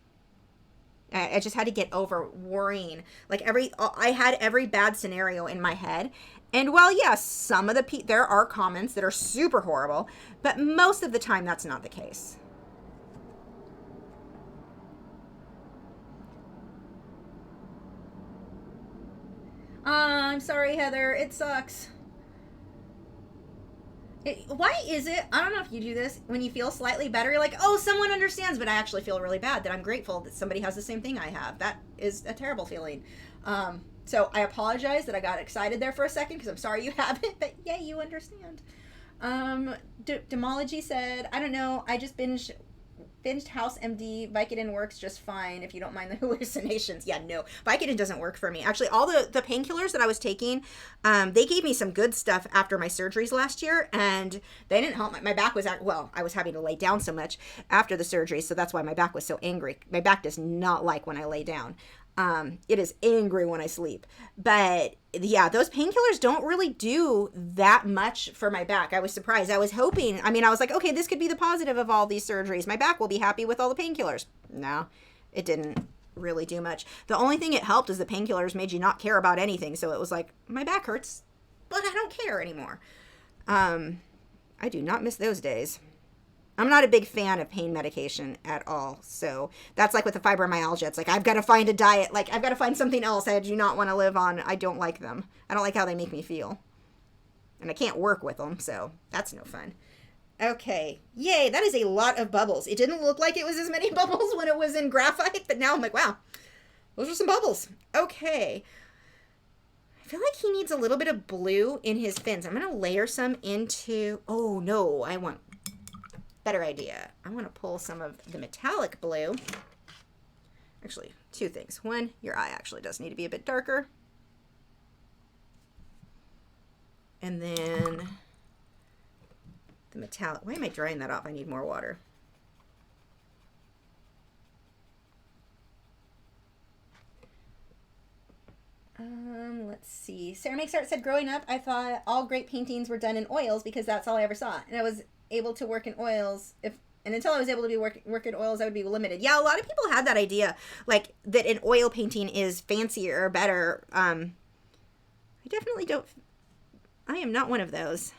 S1: I just had to get over worrying. Like, I had every bad scenario in my head. And while, yes, some of there are comments that are super horrible, but most of the time that's not the case. I'm sorry, Heather. It sucks. Why is it? I don't know if you do this when you feel slightly better. You're like, oh, someone understands, but I actually feel really bad that I'm grateful that somebody has the same thing I have. That is a terrible feeling. So I apologize that I got excited there for a second because I'm sorry you haven't, but yeah, you understand. Demology said, I don't know, I just binged House MD. Vicodin works just fine if you don't mind the hallucinations. Yeah, no, Vicodin doesn't work for me. Actually, all the painkillers that I was taking, they gave me some good stuff after my surgeries last year, and they didn't help. My back was, well, I was having to lay down so much after the surgery, so that's why my back was so angry. My back does not like when I lay down. It is angry when I sleep. But yeah, those painkillers don't really do that much for my back. I was surprised. I was hoping, I was like, okay, this could be the positive of all these surgeries. My back will be happy with all the painkillers. No, it didn't really do much. The only thing it helped is the painkillers made you not care about anything. So it was like, my back hurts, but I don't care anymore. I do not miss those days. I'm not a big fan of pain medication at all. So that's like with the fibromyalgia. It's like, I've got to find a diet. Like, I've got to find something else I do not want to live on. I don't like them. I don't like how they make me feel. And I can't work with them. So that's no fun. Okay. Yay. That is a lot of bubbles. It didn't look like it was as many bubbles when it was in graphite. But now I'm like, wow, those are some bubbles. Okay. I feel like he needs a little bit of blue in his fins. I'm going to layer some into, oh no, I want better idea. I want to pull some of the metallic blue. Actually, two things. One, your eye actually does need to be a bit darker. And then the metallic. Why am I drying that off? I need more water. Let's see. Sarah Makes Art said, growing up, I thought all great paintings were done in oils because that's all I ever saw. And I was able to work in oils and until I was able to be work in oils, I would be limited. Yeah, a lot of people had that idea, like that an oil painting is fancier or better. I definitely don't. I am not one of those.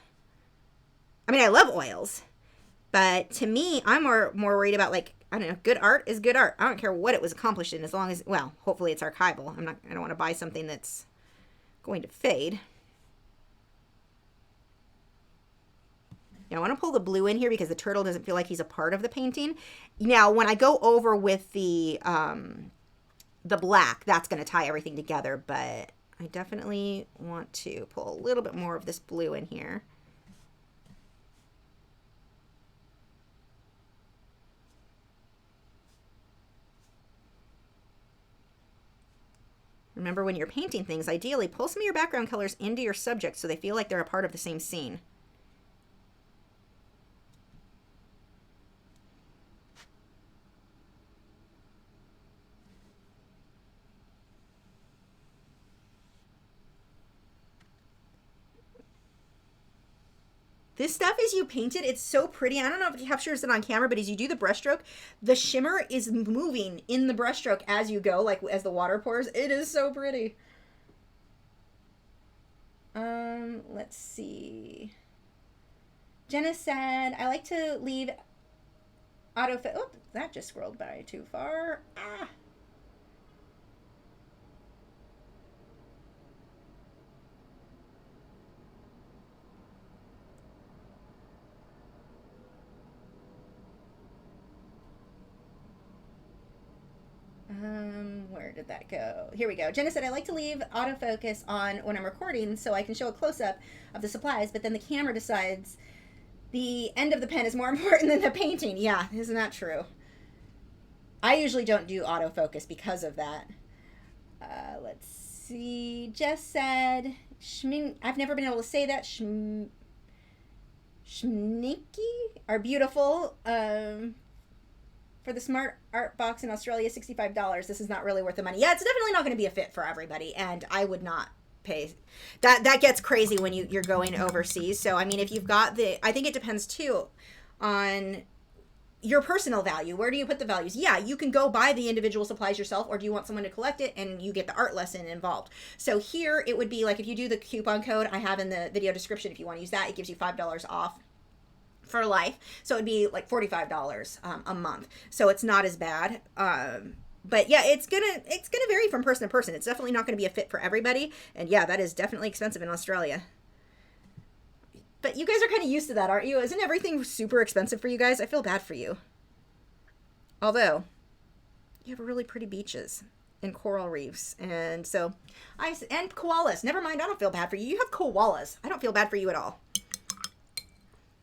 S1: I love oils, but to me, I'm more worried about, like, I don't know, good art is good art. I don't care what it was accomplished in, as long as, well, hopefully it's archival. I don't want to buy something that's going to fade. Now, I want to pull the blue in here because the turtle doesn't feel like he's a part of the painting. Now, when I go over with the black, that's going to tie everything together, but I definitely want to pull a little bit more of this blue in here. Remember, when you're painting things, ideally pull some of your background colors into your subject so they feel like they're a part of the same scene. This stuff, as you paint it, it's so pretty. I don't know if it captures it on camera, but as you do the brushstroke, the shimmer is moving in the brushstroke as you go, like as the water pours. It is so pretty. Let's see. Jenna said, I like to leave autofill. Oh, that just scrolled by too far. Ah. Where did that go? Here we go. Jenna said, I like to leave autofocus on when I'm recording so I can show a close-up of the supplies, but then the camera decides the end of the pen is more important than the painting. Yeah, isn't that true? I usually don't do autofocus because of that. Let's see. Jess said, I've never been able to say that. Schminky are beautiful. For the smart art box in Australia, $65. This is not really worth the money. Yeah, it's definitely not going to be a fit for everybody, and I would not pay. That gets crazy when you're going overseas. So, I mean, if you've got I think it depends, too, on your personal value. Where do you put the values? Yeah, you can go buy the individual supplies yourself, or do you want someone to collect it and you get the art lesson involved? So here, it would be like if you do the coupon code I have in the video description, if you want to use that, it gives you $5 off for life. So it'd be like $45 a month. So it's not as bad. But yeah, it's gonna vary from person to person. It's definitely not gonna be a fit for everybody. And yeah, that is definitely expensive in Australia. But you guys are kind of used to that, aren't you? Isn't everything super expensive for you guys? I feel bad for you. Although, you have really pretty beaches and coral reefs. And so, and koalas. Never mind, I don't feel bad for you. You have koalas. I don't feel bad for you at all.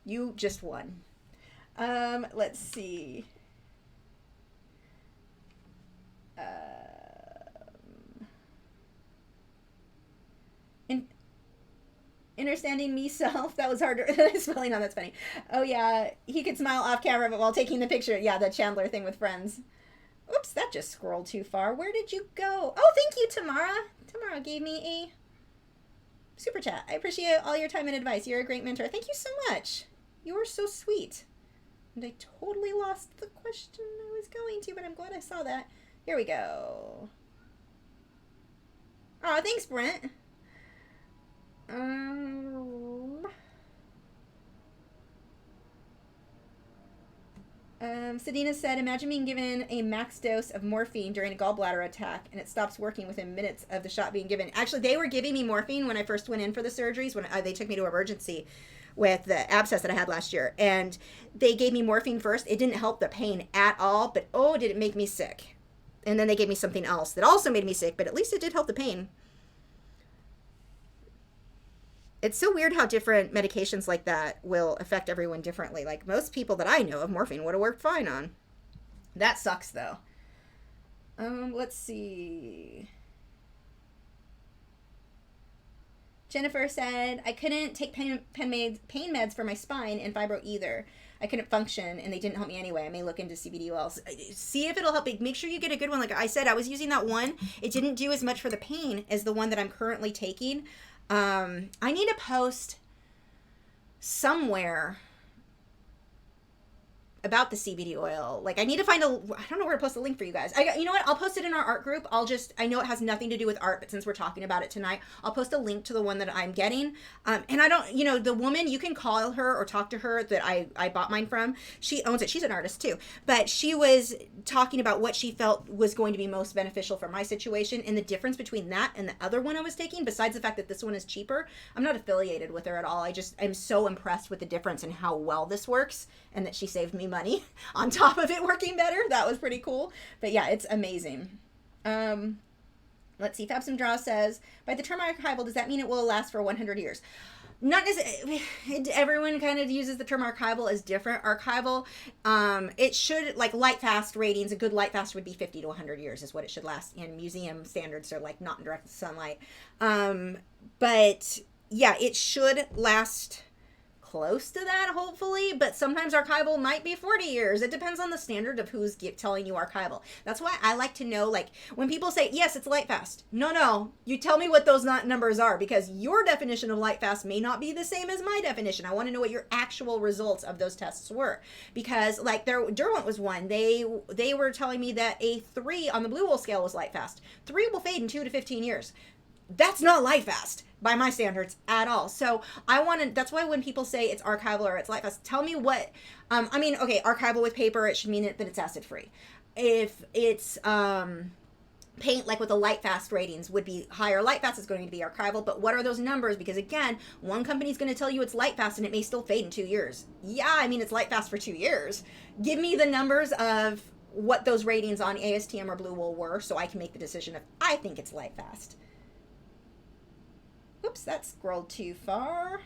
S1: You just won. Let's see. Understanding me-self, that was harder. Spelling on that's funny. Oh yeah, he could smile off camera but while taking the picture. Yeah, the Chandler thing with friends. Oops, that just scrolled too far. Where did you go? Oh, thank you, Tamara. Tamara gave me a super chat. I appreciate all your time and advice. You're a great mentor. Thank you so much. You are so sweet. And I totally lost the question I was going to, but I'm glad I saw that. Here we go. Oh, thanks, Brent. Sedina said, imagine being given a max dose of morphine during a gallbladder attack and it stops working within minutes of the shot being given. Actually, they were giving me morphine when I first went in for the surgeries, when they took me to emergency with the abscess that I had last year. And they gave me morphine first. It didn't help the pain at all, but oh, did it make me sick. And then they gave me something else that also made me sick, but at least it did help the pain. It's so weird how different medications like that will affect everyone differently. Like most people that I know of, morphine would have worked fine on. That sucks though. Let's see. Jennifer said, I couldn't take pain meds for my spine and fibro either. I couldn't function and they didn't help me anyway. I may look into CBD oils. See if it'll help me. Make sure you get a good one. Like I said, I was using that one. It didn't do as much for the pain as the one that I'm currently taking. I need to post somewhere about the CBD oil. Like I need to find I don't know where to post the link for you guys. You know what? I'll post it in our art group. I know it has nothing to do with art, but since we're talking about it tonight, I'll post a link to the one that I'm getting. And I don't, the woman, you can call her or talk to her that I bought mine from. She owns it. She's an artist too, but she was talking about what she felt was going to be most beneficial for my situation and the difference between that and the other one I was taking, besides the fact that this one is cheaper. I'm not affiliated with her at all. I'm so impressed with the difference and how well this works and that she saved me money on top of it working better. That was pretty cool. But yeah, it's amazing. Let's see. Fab Draw says, by the term archival, does that mean it will last for 100 years? Not necessarily. Everyone kind of uses the term archival as different. Archival, it should, like light fast ratings, a good light fast would be 50 to 100 years is what it should last. And museum standards are like not in direct sunlight. But yeah, it should last close to that, hopefully, but sometimes archival might be 40 years. It depends on the standard of who's telling you archival. That's why I like to know, like, when people say, yes, it's light fast. No, you tell me what those numbers are, because your definition of light fast may not be the same as my definition. I want to know what your actual results of those tests were, because, like, Derwent was one. They were telling me that a 3 on the Blue Wool scale was light fast. 3 will fade in 2 to 15 years. That's not light fast by my standards at all. So that's why when people say it's archival or it's light fast, tell me what, okay, archival with paper, it should mean that it's acid free. If it's paint, like with the light fast ratings, would be higher light fast is going to be archival. But what are those numbers? Because again, one company is going to tell you it's light fast and it may still fade in 2 years. Yeah, it's light fast for 2 years. Give me the numbers of what those ratings on ASTM or Blue Wool were so I can make the decision if I think it's light fast. Oops, that scrolled too far.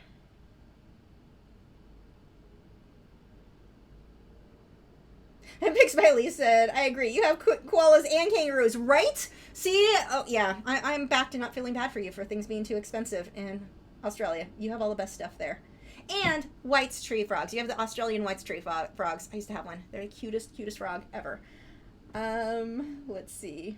S1: And Pix by Lee said, I agree. You have koalas and kangaroos, right? See? Oh, yeah. I'm back to not feeling bad for you for things being too expensive in Australia. You have all the best stuff there. And White's tree frogs. You have the Australian White's tree frogs. I used to have one. They're the cutest frog ever. Let's see.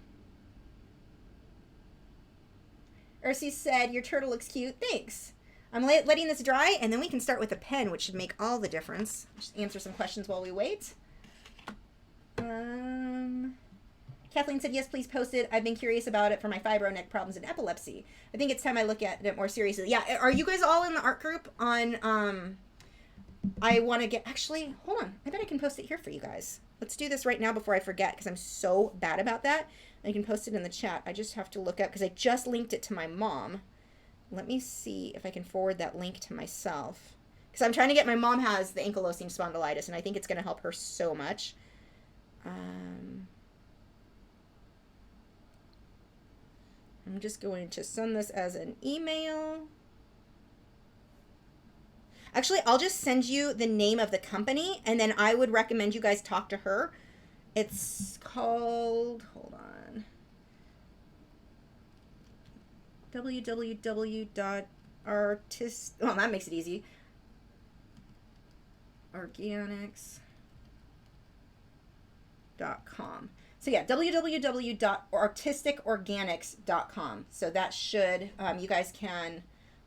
S1: Ursi said, your turtle looks cute. Thanks. I'm letting this dry, and then we can start with a pen, which should make all the difference. Just answer some questions while we wait. Kathleen said, yes, please post it. I've been curious about it for my fibro neck problems and epilepsy. I think it's time I look at it more seriously. Yeah, are you guys all in the art group on, I want to get, actually, hold on. I bet I can post it here for you guys. let's do this right now before I forget, because I'm so bad about that. I can post it in the chat. I just have to look up, because I just linked it to my mom. Let me see if I can forward that link to myself. Because I'm trying to get, my mom has the ankylosing spondylitis, and I think it's going to help her so much. I'm just going to send this as an email. Actually, I'll just send you the name of the company, and then I would recommend you guys talk to her. It's called, hold on, www.artist, well, that makes it easy, organics.com. So yeah, www.artisticorganics.com. So that should, you guys can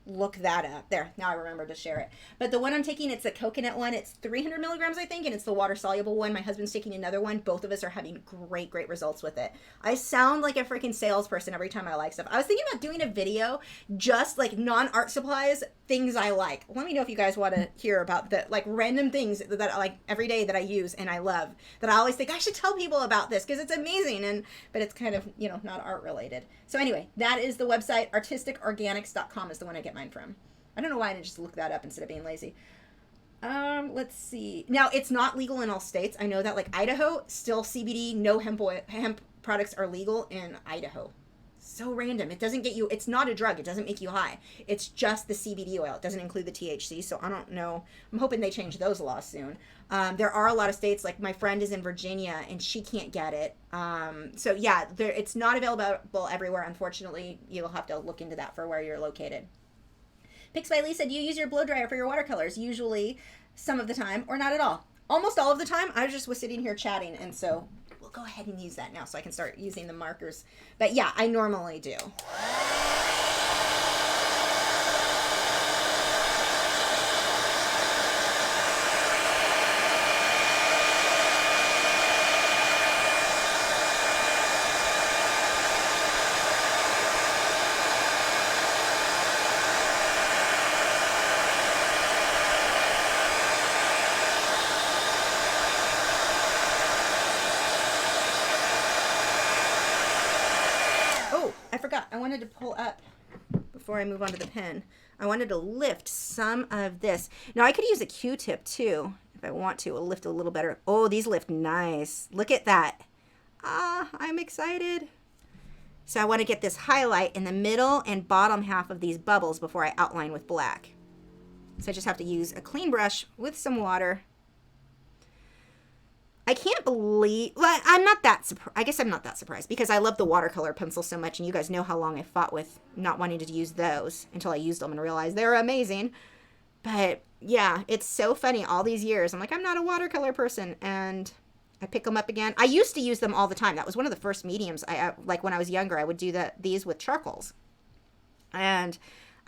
S1: look that up. There, now I remember to share it. But the one I'm taking, it's a coconut one. It's 300 milligrams, I think, and it's the water-soluble one. My husband's taking another one. Both of us are having great, great results with it. I sound like a freaking salesperson every time I like stuff. I was thinking about doing a video just like non-art supplies, things I like. Let me know if you guys want to hear about the like random things that I like every day that I use and I love, that I always think I should tell people about this because it's amazing, but it's kind of, you know, not art related. So anyway, that is the website. Artisticorganics.com is the one I get mine from. I don't know why I didn't just look that up instead of being lazy. Let's see. Now, it's not legal in all states. I know that, like Idaho, still CBD, no hemp products are legal in Idaho. So random. It doesn't get you, it's not a drug. It doesn't make you high. It's just the CBD oil. It doesn't include the THC, so I don't know. I'm hoping they change those laws soon. There are a lot of states, like my friend is in Virginia, and she can't get it. So yeah, it's not available everywhere, unfortunately. You'll have to look into that for where you're located. Pix by Lee said, you use your blow dryer for your watercolors, usually some of the time, or not at all. Almost all of the time. I just was sitting here chatting, and so we'll go ahead and use that now so I can start using the markers. But yeah, I normally do. I wanted to pull up, before I move on to the pen, I wanted to lift some of this. Now, I could use a Q-tip, too, if I want to. It'll lift a little better. Oh, these lift nice. Look at that. I'm excited. So I want to get this highlight in the middle and bottom half of these bubbles before I outline with black. So I just have to use a clean brush with some water. I can't believe, well, I'm not that surprised. I guess I'm not that surprised because I love the watercolor pencil so much, and you guys know how long I fought with not wanting to use those until I used them and realized they're amazing. But yeah, it's so funny all these years. I'm like, I'm not a watercolor person, and I pick them up again. I used to use them all the time. That was one of the first mediums. Like when I was younger, I would do these with charcoals, and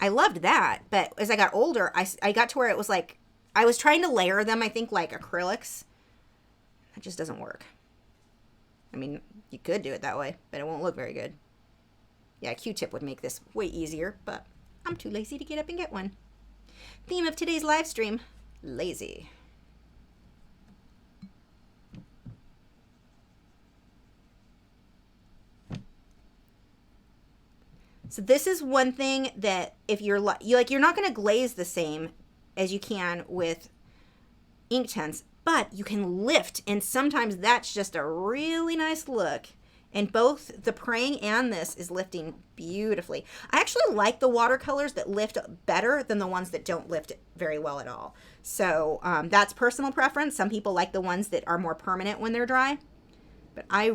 S1: I loved that. But as I got older, I got to where it was like, I was trying to layer them, I think, like acrylics. It just doesn't work. I mean, you could do it that way, but it won't look very good. Yeah, a Q-tip would make this way easier, but I'm too lazy to get up and get one. Theme of today's live stream, lazy. So this is one thing that if you're not going to glaze the same as you can with ink tints, but you can lift, and sometimes that's just a really nice look. And both the Prang and this is lifting beautifully. I actually like the watercolors that lift better than the ones that don't lift very well at all. So that's personal preference. Some people like the ones that are more permanent when they're dry. But I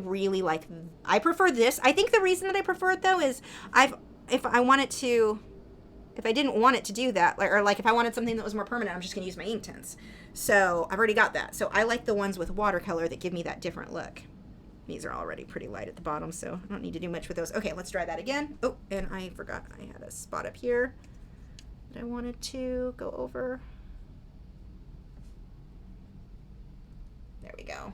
S1: prefer this. I think the reason that I prefer it, though, is if I didn't want it to do that, or like if I wanted something that was more permanent, I'm just going to use my ink tints. So I've already got that. So I like the ones with watercolor that give me that different look. These are already pretty light at the bottom, so I don't need to do much with those. Okay, let's try that again. Oh, and I forgot I had a spot up here that I wanted to go over. There we go.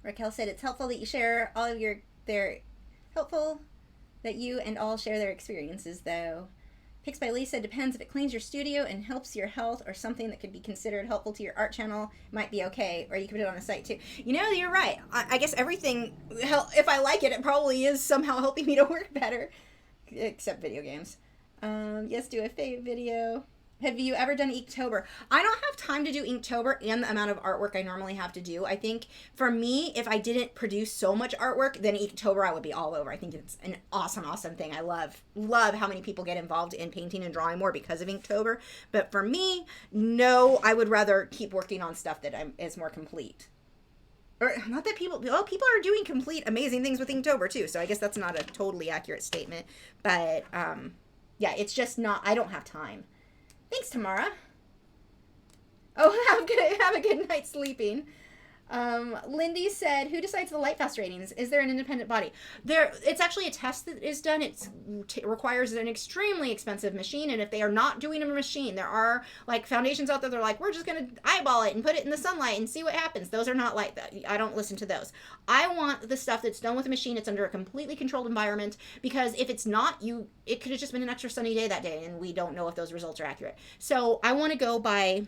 S1: Raquel said it's helpful that you share all of their helpful that you and all share their experiences though. Picks by Lee said depends if it cleans your studio and helps your health or something that could be considered helpful to your art channel might be okay, or you can put it on a site too. You know, you're right. I guess everything, if I like it, it probably is somehow helping me to work better, except video games. Yes, do a fave video. Have you ever done Inktober? I don't have time to do Inktober and the amount of artwork I normally have to do. I think for me, if I didn't produce so much artwork, then Inktober I would be all over. I think it's an awesome, awesome thing. I love how many people get involved in painting and drawing more because of Inktober. But for me, no, I would rather keep working on stuff that is more complete. Or not that people are doing complete amazing things with Inktober too. So I guess that's not a totally accurate statement. But yeah, it's just not, I don't have time. Thanks, Tamara. Oh, have a good night sleeping. Lindy said, who decides the Lightfast ratings? Is there an independent body? It's actually a test that is done. It requires an extremely expensive machine, and if they are not doing a machine, there are like foundations out there that are like, we're just going to eyeball it and put it in the sunlight and see what happens. Those are not like that. I don't listen to those. I want the stuff that's done with a machine. It's under a completely controlled environment, because if it's not, it could have just been an extra sunny day that day, and we don't know if those results are accurate. So I want to go by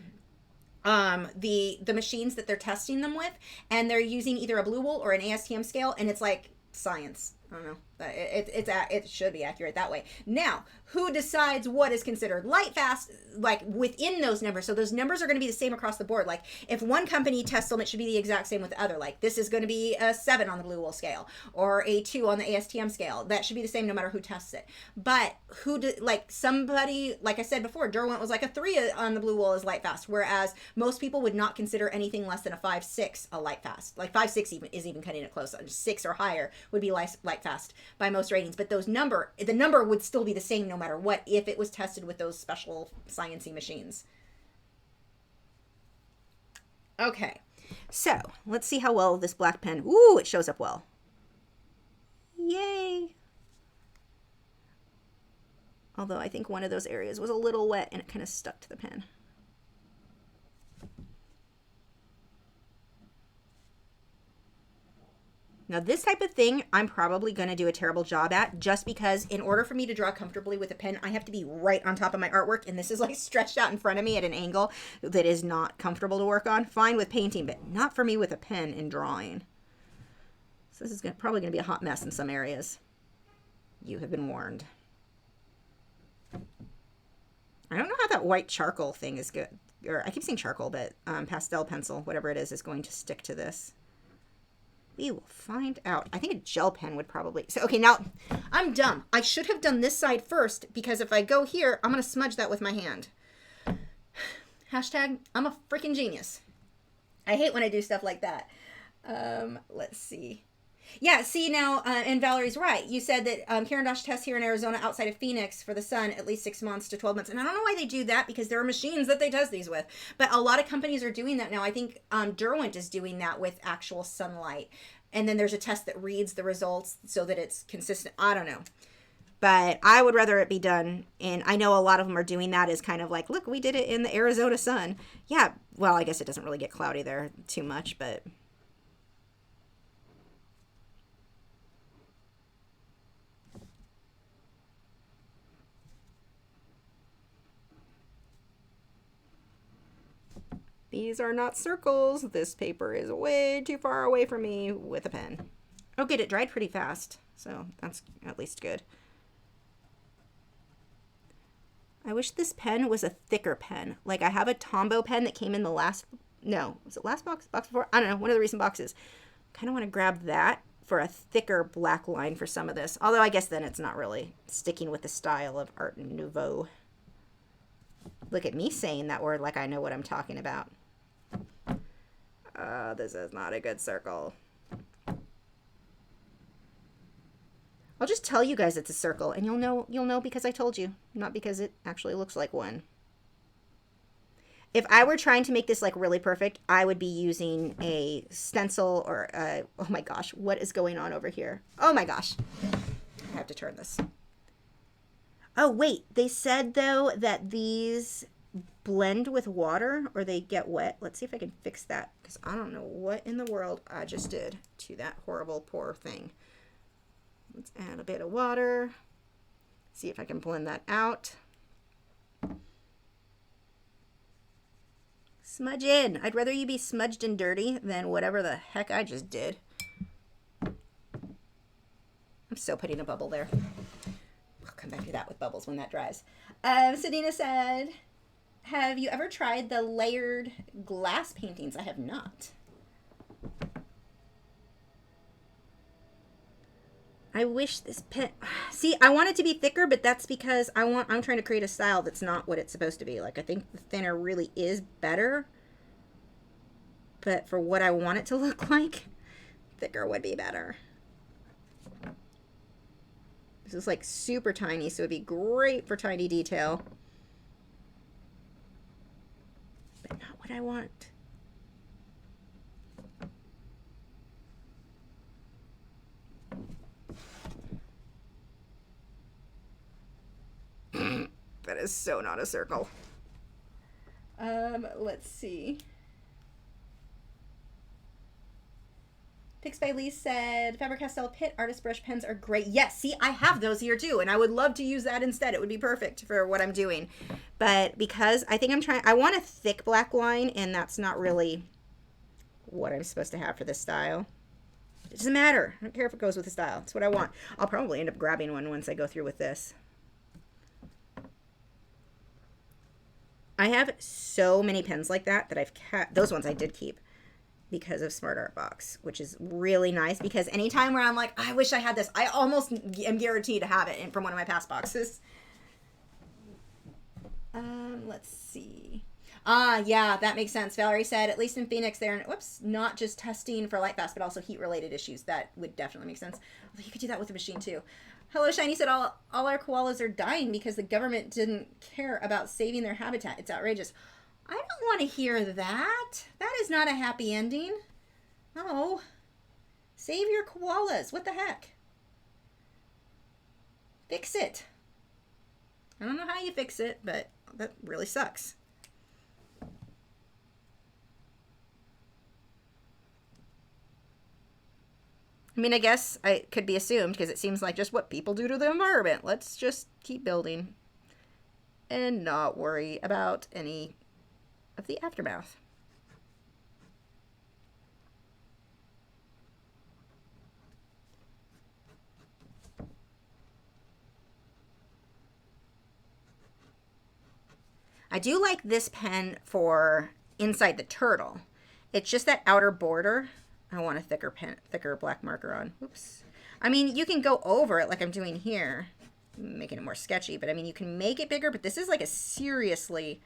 S1: the machines that they're testing them with, and they're using either a blue wool or an ASTM scale, and it's like science. I don't know. It should be accurate that way. Now, who decides what is considered light fast, like within those numbers? So those numbers are going to be the same across the board. Like if one company tests them, it should be the exact same with the other. Like this is going to be a 7 on the blue wool scale or a 2 on the ASTM scale. That should be the same no matter who tests it. But like somebody, like I said before, Derwent was like a 3 on the blue wool is light fast, whereas most people would not consider anything less than a 5.6 a light fast. Like 5.6 is even cutting it close. 6 or higher would be light fast by most ratings. But the number would still be the same no matter what if it was tested with those special sciencey machines. Okay, so let's see how well this black pen, ooh, it shows up well. Yay. Although I think one of those areas was a little wet and it kind of stuck to the pen. Now this type of thing, I'm probably going to do a terrible job at, just because in order for me to draw comfortably with a pen, I have to be right on top of my artwork, and this is like stretched out in front of me at an angle that is not comfortable to work on. Fine with painting, but not for me with a pen in drawing. So this is probably going to be a hot mess in some areas. You have been warned. I don't know how that white charcoal thing is good, or I keep saying charcoal, but pastel pencil, whatever it is going to stick to this. We will find out. I think a gel pen would probably... So, okay, now, I'm dumb. I should have done this side first, because if I go here, I'm going to smudge that with my hand. Hashtag, I'm a freaking genius. I hate when I do stuff like that. Let's see. Yeah, see now, and Valerie's right. You said that Karen Dosh tests here in Arizona outside of Phoenix for the sun at least 6 months to 12 months. And I don't know why they do that, because there are machines that they test these with. But a lot of companies are doing that now. I think Derwent is doing that with actual sunlight. And then there's a test that reads the results so that it's consistent. I don't know. But I would rather it be done, and I know a lot of them are doing that as kind of like, look, we did it in the Arizona sun. Yeah, well, I guess it doesn't really get cloudy there too much, but... These are not circles. This paper is way too far away from me with a pen. Oh, good. It dried pretty fast, so that's at least good. I wish this pen was a thicker pen. Like I have a Tombow pen that came in the last, no, was it last box? Box before? I don't know, one of the recent boxes. Kind of want to grab that for a thicker black line for some of this. Although I guess then it's not really sticking with the style of Art Nouveau. Look at me saying that word like I know what I'm talking about. This is not a good circle. I'll just tell you guys it's a circle, and you'll know because I told you, not because it actually looks like one. If I were trying to make this like really perfect, I would be using a stencil or oh my gosh, what is going on over here? Oh my gosh. I have to turn this. Oh wait, they said though that these blend with water or they get wet. Let's see if I can fix that, because I don't know what in the world I just did to that horrible poor thing. Let's add a bit of water. See if I can blend that out. Smudge in. I'd rather you be smudged and dirty than whatever the heck I just did. I'm still putting a bubble there. I'll come back to that with bubbles when that dries. Sedina said, have you ever tried the layered glass paintings? I have not. I wish this pen, see, I want it to be thicker, but that's because I'm trying to create a style that's not what it's supposed to be. Like, I think the thinner really is better, but for what I want it to look like, thicker would be better. This is like super tiny, so it'd be great for tiny detail, but not what I want. That is so not a circle. Let's see. Pix by Lee said, Faber-Castell Pitt artist brush pens are great. Yes, see, I have those here too, and I would love to use that instead. It would be perfect for what I'm doing. But because I think I want a thick black line, and that's not really what I'm supposed to have for this style. It doesn't matter. I don't care if it goes with the style. It's what I want. I'll probably end up grabbing one once I go through with this. I have so many pens like that I've kept. Those ones I did keep because of Smart Art Box, which is really nice, because anytime where I'm like, I wish I had this, I almost am guaranteed to have it from one of my past boxes. Let's see. Yeah, that makes sense. Valerie said, at least in Phoenix, they're, whoops, not just testing for light fast, but also heat-related issues. That would definitely make sense. Although you could do that with a machine, too. Hello, Shiny said, all our koalas are dying because the government didn't care about saving their habitat. It's outrageous. I don't want to hear that. That is not a happy ending. Oh. Save your koalas. What the heck? Fix it. I don't know how you fix it, but that really sucks. I mean, I guess it could be assumed because it seems like just what people do to the environment. Let's just keep building and not worry about any of the aftermath. I do like this pen for inside the turtle. It's just that outer border. I want a thicker black marker on. Oops. I mean, you can go over it like I'm doing here, making it more sketchy, but I mean, you can make it bigger, but this is like a seriously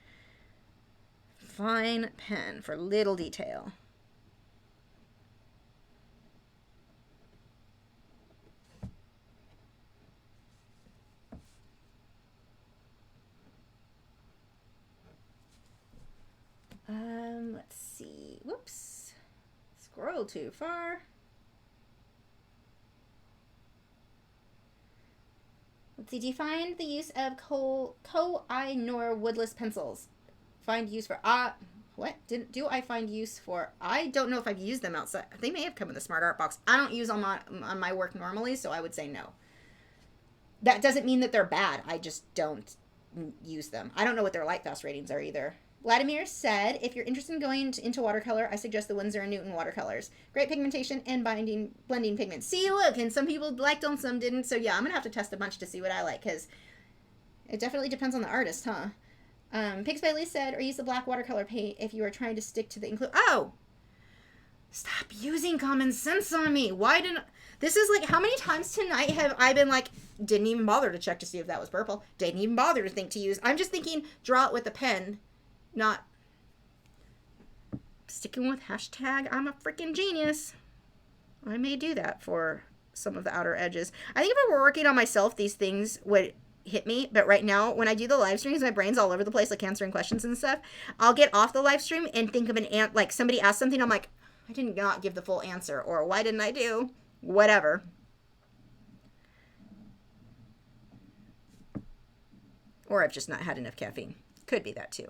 S1: fine pen for little detail. Let's see. Whoops. Scroll too far. Let's see. Do you find the use of Ko-I nor woodless pencils? Find use for what? Do I find use for? I don't know if I've used them outside. They may have come in the Smart Art Box. I don't use them on my work normally, so I would say no. That doesn't mean that they're bad. I just don't use them. I don't know what their light fast ratings are either. Vladimir said, if you're interested in going into watercolor, I suggest the Winsor & Newton watercolors. Great pigmentation and blending pigments. See, look, and some people liked them, some didn't. So yeah, I'm going to have to test a bunch to see what I like, because it definitely depends on the artist, huh? Pigs by Lee said, or use the black watercolor paint if you are trying to stick to the Oh! Stop using common sense on me. Why didn't... This is like, how many times tonight have I been like, didn't even bother to check to see if that was purple. Didn't even bother to think to use. I'm just thinking, draw it with a pen. Not sticking with hashtag I'm a freaking genius. I may do that for some of the outer edges. I think if I were working on myself, these things would hit me. But right now, when I do the live streams, my brain's all over the place, like answering questions and stuff. I'll get off the live stream and think of like somebody asked something. I'm like, I did not give the full answer, or why didn't I do whatever. Or I've just not had enough caffeine. Could be that too.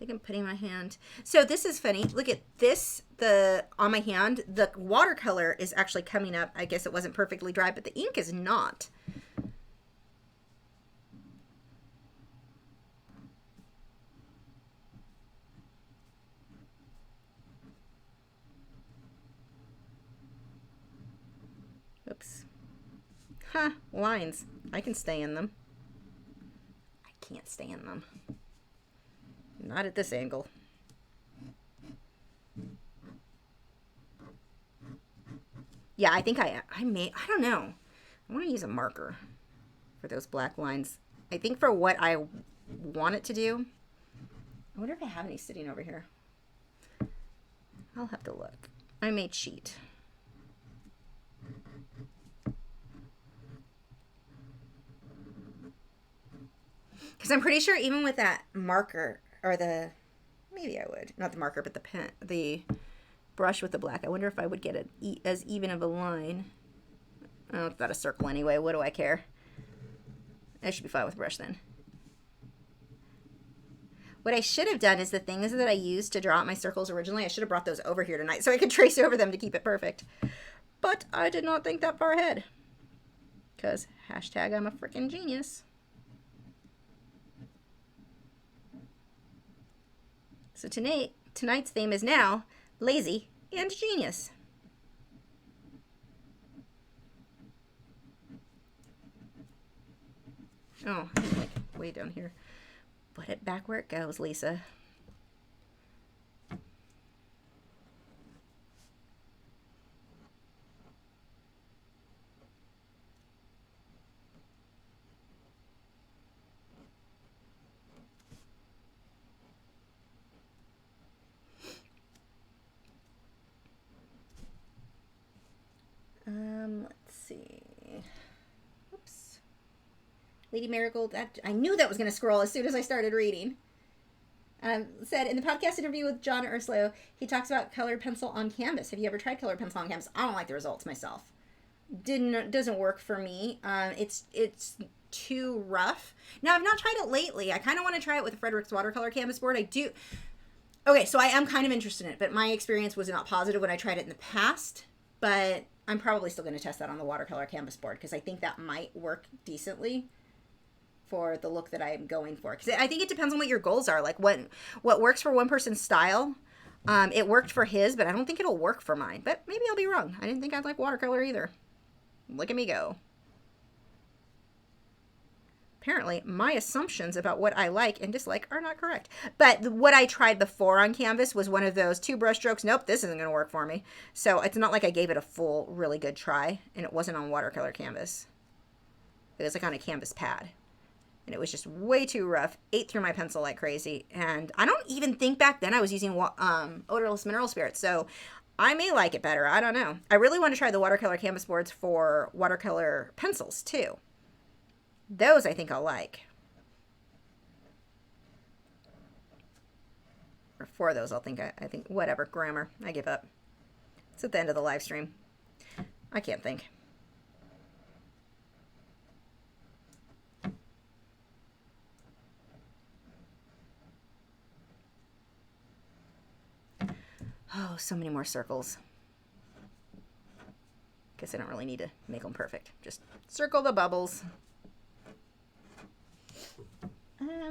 S1: think I'm putting my hand. So this is funny. Look at this. On my hand, the watercolor is actually coming up. I guess it wasn't perfectly dry, but the ink is not. Oops. Huh, lines. I can stay in them. I can't stay in them. Not at this angle. Yeah, I think I don't know. I want to use a marker for those black lines. I think for what I want it to do. I wonder if I have any sitting over here. I'll have to look. I may cheat. Because I'm pretty sure even with that marker, or maybe I would. Not the marker, but the pen, the brush with the black. I wonder if I would get it as even of a line. Oh, it's not a circle anyway. What do I care? I should be fine with brush then. What I should have done is the things that I used to draw out my circles originally, I should have brought those over here tonight so I could trace over them to keep it perfect. But I did not think that far ahead. Because hashtag I'm a freaking genius. So tonight's theme is now lazy and genius. Oh, like way down here. Put it back where it goes, Lisa. Let's see. Oops. Lady Marigold, I knew that was going to scroll as soon as I started reading. Said, in the podcast interview with John Urslow, he talks about colored pencil on canvas. Have you ever tried colored pencil on canvas? I don't like the results myself. Doesn't work for me. It's too rough. Now, I've not tried it lately. I kind of want to try it with Frederick's watercolor canvas board. I do. Okay, so I am kind of interested in it, but my experience was not positive when I tried it in the past. But I'm probably still going to test that on the watercolor canvas board because I think that might work decently for the look that I'm going for. Because I think it depends on what your goals are. Like what works for one person's style. It worked for his, but I don't think it'll work for mine. But maybe I'll be wrong. I didn't think I'd like watercolor either. Look at me go. Apparently, my assumptions about what I like and dislike are not correct. But what I tried before on canvas was one of those 2 brush strokes. Nope, this isn't going to work for me. So it's not like I gave it a full, really good try. And it wasn't on watercolor canvas. It was like on a canvas pad. And it was just way too rough. Ate through my pencil like crazy. And I don't even think back then I was using odorless mineral spirits. So I may like it better. I don't know. I really want to try the watercolor canvas boards for watercolor pencils too. Those I think I'll like. Or 4 of those I'll think, I think, whatever, grammar. I give up. It's at the end of the live stream. I can't think. Oh, so many more circles. Guess I don't really need to make them perfect. Just circle the bubbles.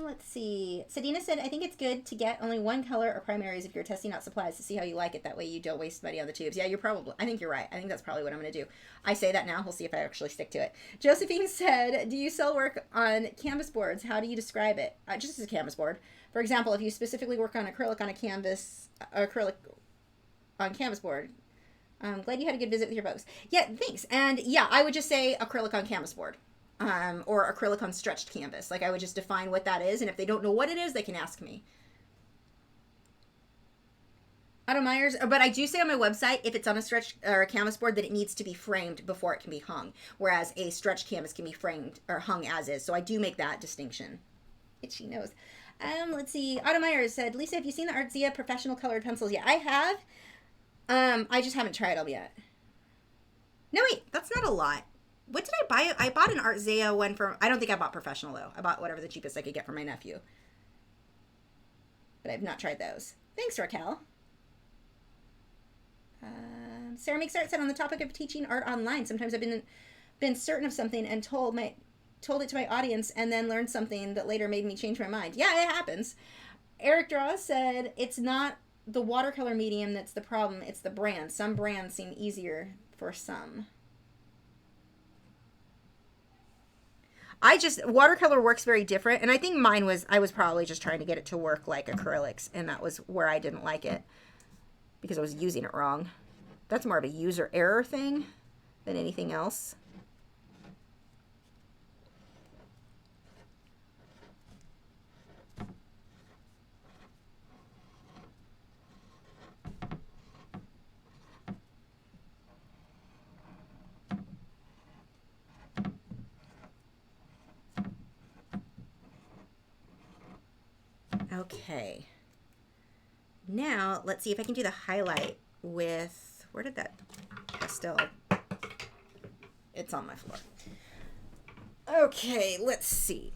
S1: Let's see. Sadina said, I think it's good to get only one color or primaries if you're testing out supplies to see how you like it. That way you don't waste money on the tubes. Yeah, I think you're right. I think that's probably what I'm going to do. I say that now. We'll see if I actually stick to it. Josephine said, do you sell work on canvas boards? How do you describe it? Just as a canvas board. For example, if you specifically work on acrylic on a canvas, acrylic on canvas board. I'm glad you had a good visit with your folks. Yeah, thanks. And yeah, I would just say acrylic on canvas board. Or acrylic on stretched canvas. Like I would just define what that is, and if they don't know what it is, they can ask me. Otto Myers, but I do say on my website, if it's on a stretched or a canvas board, that it needs to be framed before it can be hung, whereas a stretched canvas can be framed or hung as is. So I do make that distinction. Itchy nose. Let's see. Otto Myers said, Lisa, have you seen the Artzia professional colored pencils yet? I have. I just haven't tried them yet. No, wait, that's not a lot. What did I buy? I bought an Artzia one from, I don't think I bought professional though. I bought whatever the cheapest I could get for my nephew. but I've not tried those. Thanks, Raquel. Sarah Makes Art said, on the topic of teaching art online, sometimes I've been certain of something and told it to my audience and then learned something that later made me change my mind. Yeah, it happens. Eric Draw said, it's not the watercolor medium that's the problem, it's the brand. Some brands seem easier for some. Watercolor works very different, and I think I was probably just trying to get it to work like acrylics, and that was where I didn't like it because I was using it wrong. That's more of a user error thing than anything else. Okay. Now, let's see if I can do the highlight with, where did that pastel? It's on my floor. Okay, let's see.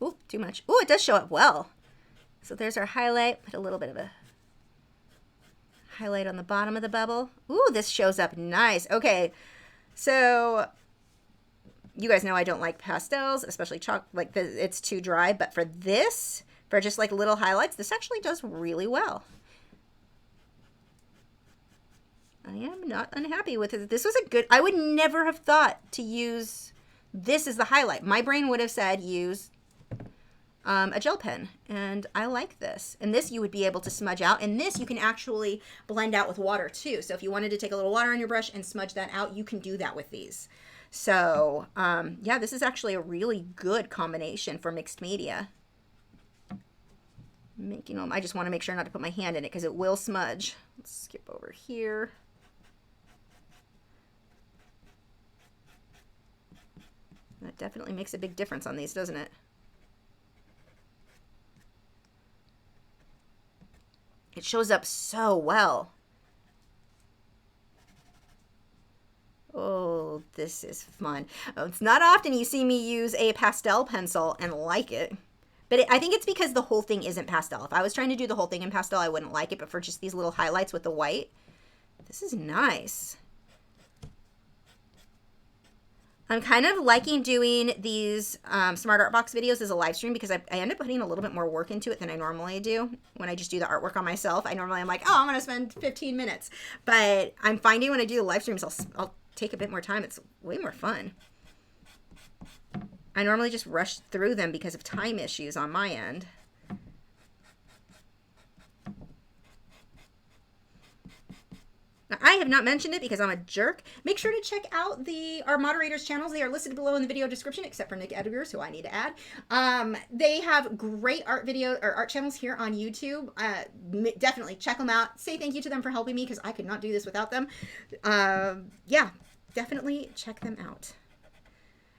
S1: Ooh, too much. Ooh, it does show up well. So there's our highlight. Put a little bit of a highlight on the bottom of the bubble. Ooh, this shows up nice. Okay, so you guys know I don't like pastels, especially chalk, like it's too dry, but for this, for just like little highlights, this actually does really well. I am not unhappy with it. This was a good, I would never have thought to use this as the highlight. My brain would have said use a gel pen, and I like this. And this you would be able to smudge out, and this you can actually blend out with water too. So if you wanted to take a little water on your brush and smudge that out, you can do that with these. So yeah, this is actually a really good combination for mixed media. Making them, I just want to make sure not to put my hand in it because it will smudge. Let's skip over here. That definitely makes a big difference on these, doesn't it? It shows up so well. Oh, this is fun. It's not often you see me use a pastel pencil and like it. But I think it's because the whole thing isn't pastel. If I was trying to do the whole thing in pastel, I wouldn't like it. But for just these little highlights with the white, this is nice. I'm kind of liking doing these Smart Art Box videos as a live stream because I end up putting a little bit more work into it than I normally do when I just do the artwork on myself. I'm like, oh, I'm going to spend 15 minutes. But I'm finding when I do the live streams, I'll take a bit more time. It's way more fun. I normally just rush through them because of time issues on my end. Now, I have not mentioned it because I'm a jerk. Make sure to check out our moderators' channels. They are listed below in the video description, except for Nick Edgar's, who I need to add. They have great art channels here on YouTube. Definitely check them out. Say thank you to them for helping me because I could not do this without them. Yeah, definitely check them out.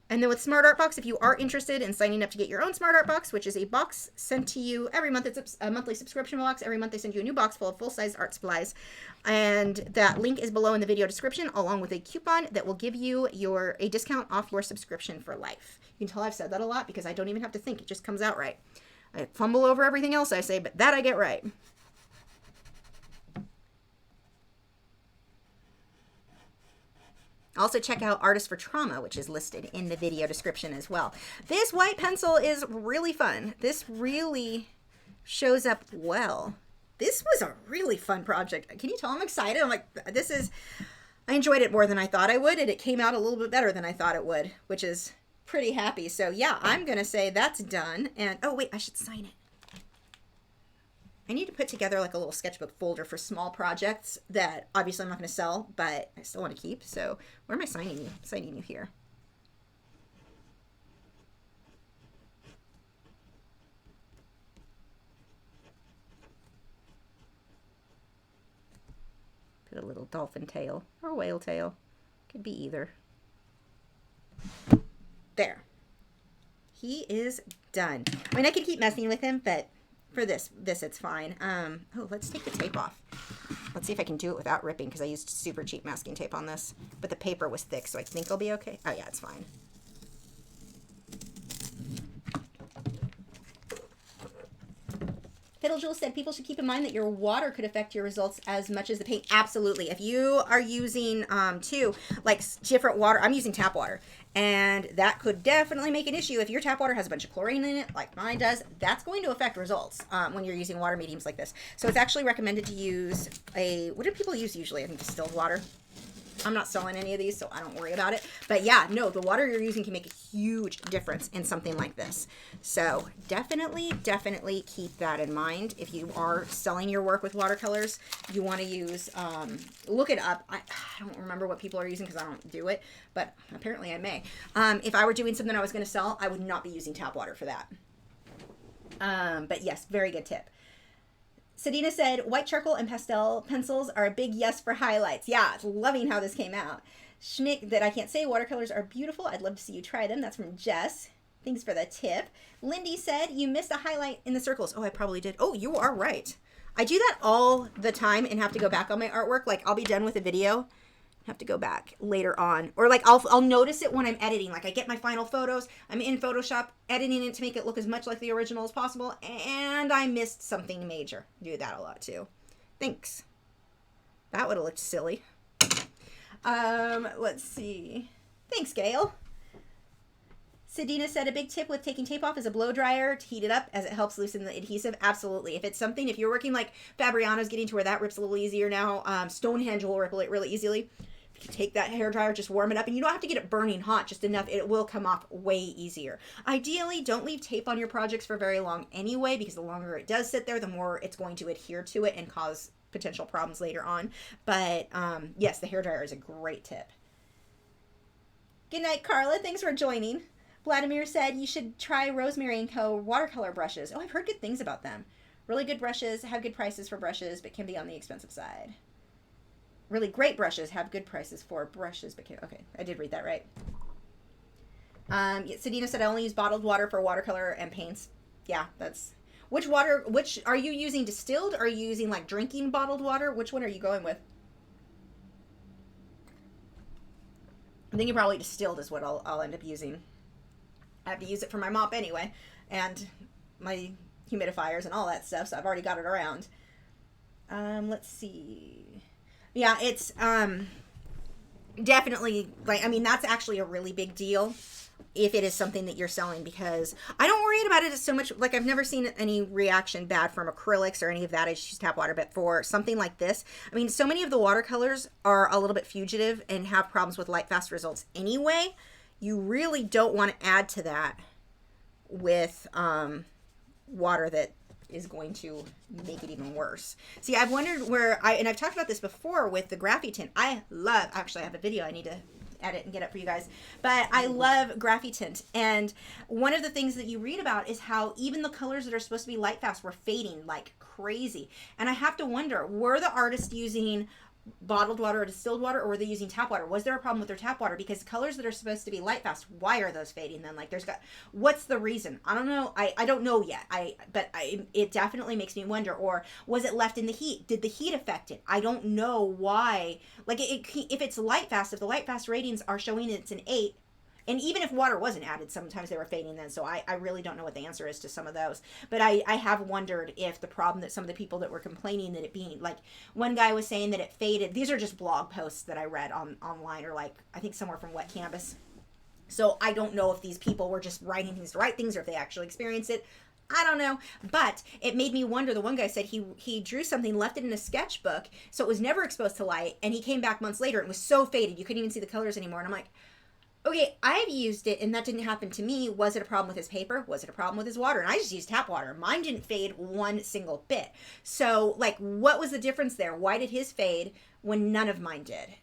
S1: And then with Smart Art Box, if you are interested in signing up to get your own Smart Art Box, which is a box sent to you every month, it's a monthly subscription box. Every month they send you a new box full of full-size art supplies. And that link is below in the video description, along with a coupon that will give you a discount off your subscription for life. You can tell I've said that a lot because I don't even have to think. It just comes out right. I fumble over everything else I say, but that I get right. Also check out Artists for Trauma, which is listed in the video description as well. This white pencil is really fun. This really shows up well. This was a really fun project. Can you tell I'm excited? I'm like, I enjoyed it more than I thought I would, and it came out a little bit better than I thought it would, which is pretty happy. So yeah, I'm going to say that's done. And oh wait, I should sign it. I need to put together like a little sketchbook folder for small projects that obviously I'm not going to sell, but I still want to keep. So where am I signing you? I'm signing you here. Put a little dolphin tail or whale tail. Could be either. There. He is done. I mean, I could keep messing with him, but for this it's fine. Oh, let's take the tape off. Let's see if I can do it without ripping because I used super cheap masking tape on this, but the paper was thick, so I think I'll be okay. Oh yeah, it's fine. Hiddle Jewel said people should keep in mind that your water could affect your results as much as the paint. Absolutely. If you are using too like different water, I'm using tap water, and that could definitely make an issue. If your tap water has a bunch of chlorine in it, like mine does, that's going to affect results when you're using water mediums like this. So it's actually recommended to use what do people use usually? I think distilled water. I'm not selling any of these, so I don't worry about it. But yeah, no, the water you're using can make a huge difference in something like this. So definitely keep that in mind. If you are selling your work with watercolors, you want to use, look it up. I don't remember what people are using because I don't do it, but apparently I may. If I were doing something I was going to sell, I would not be using tap water for that. But yes, very good tip. Sedina said, white charcoal and pastel pencils are a big yes for highlights. Yeah, loving how this came out. Schmick, that I can't say, watercolors are beautiful. I'd love to see you try them. That's from Jess. Thanks for the tip. Lindy said, you missed a highlight in the circles. Oh, I probably did. Oh, you are right. I do that all the time and have to go back on my artwork. Like, I'll be done with a video, have to go back later on, or like I'll notice it when I'm editing. Like I get my final photos, I'm in Photoshop editing it to make it look as much like the original as possible, and I missed something major. I do that a lot too. Thanks. That would have looked silly. Let's see. Thanks, Gail. Sedina said a big tip with taking tape off is a blow dryer to heat it up as it helps loosen the adhesive. Absolutely. If it's something, if you're working like Fabriano's getting to where that rips a little easier now, Stonehenge will rip it really easily. If you take that hair dryer, just warm it up, and you don't have to get it burning hot, just enough, it will come off way easier. Ideally, don't leave tape on your projects for very long anyway, because the longer it does sit there, the more it's going to adhere to it and cause potential problems later on. But yes, the hair dryer is a great tip. Good night, Carla. Thanks for joining. Vladimir said you should try Rosemary & Co. watercolor brushes. Oh, I've heard good things about them. Really good brushes, have good prices for brushes, but can be on the expensive side. Really great brushes have good prices for brushes, but can, okay, I did read that right. Sedina said I only use bottled water for watercolor and paints. Yeah, that's... Which are you using distilled, or are you using like drinking bottled water? Which one are you going with? I think you probably distilled is what I'll end up using. I have to use it for my mop anyway, and my humidifiers and all that stuff, so I've already got it around. Let's see. Yeah, it's definitely, like, I mean, that's actually a really big deal if it is something that you're selling, because I don't worry about it so much. Like, I've never seen any reaction bad from acrylics or any of that. I just use tap water. But for something like this, I mean, so many of the watercolors are a little bit fugitive and have problems with light fast results anyway. You really don't want to add to that with water that is going to make it even worse. See, I've wondered where and I've talked about this before with the graphite tint. Actually I have a video I need to edit and get up for you guys, but I love graphite tint. And one of the things that you read about is how even the colors that are supposed to be light fast were fading like crazy. And I have to wonder, were the artists using bottled water or distilled water, or were they using tap water? Was there a problem with their tap water? Because colors that are supposed to be light fast, why are those fading then? Like, what's the reason? I don't know. I don't know yet. It definitely makes me wonder. Or was it left in the heat? Did the heat affect it? I don't know why. Like, if it's light fast, if the light fast ratings are showing it's an 8, and even if water wasn't added, sometimes they were fading then. So I really don't know what the answer is to some of those. But I have wondered if the problem that some of the people that were complaining that it being, like, one guy was saying that it faded. These are just blog posts that I read online, or like, I think somewhere from Wet Canvas. So I don't know if these people were just writing things to write things, or if they actually experienced it. I don't know, but it made me wonder. The one guy said he drew something, left it in a sketchbook, so it was never exposed to light, and he came back months later and it was so faded you couldn't even see the colors anymore. And I'm like, okay, I've used it and that didn't happen to me. Was it a problem with his paper? Was it a problem with his water? And I just used tap water. Mine didn't fade one single bit. So, like, what was the difference there? Why did his fade when none of mine did?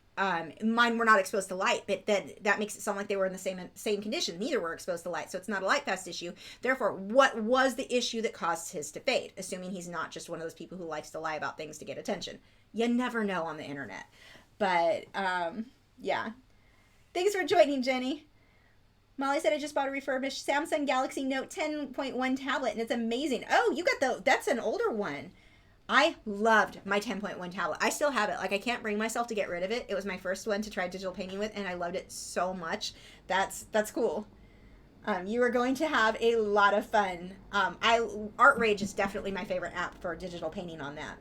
S1: Mine were not exposed to light, but then that makes it sound like they were in the same condition. Neither were exposed to light, so it's not a light fast issue. Therefore, what was the issue that caused his to fade? Assuming he's not just one of those people who likes to lie about things to get attention. You never know on the internet. But, yeah. Thanks for joining, Jenny. Molly said I just bought a refurbished Samsung Galaxy Note 10.1 tablet, and it's amazing. Oh, you got that's an older one. I loved my 10.1 tablet. I still have it. Like, I can't bring myself to get rid of it. It was my first one to try digital painting with, and I loved it so much. That's cool. You are going to have a lot of fun. Art Rage is definitely my favorite app for digital painting on that.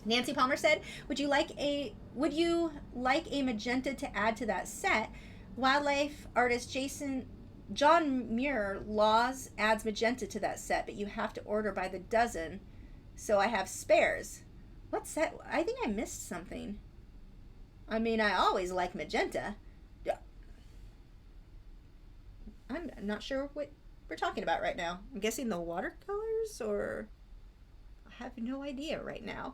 S1: Nancy Palmer said, would you like a magenta to add to that set? Wildlife artist John Muir Laws adds magenta to that set, but you have to order by the dozen, so I have spares. What set? I think I missed something. I mean, I always like magenta. I'm not sure what we're talking about right now. I'm guessing the watercolors, or I have no idea right now.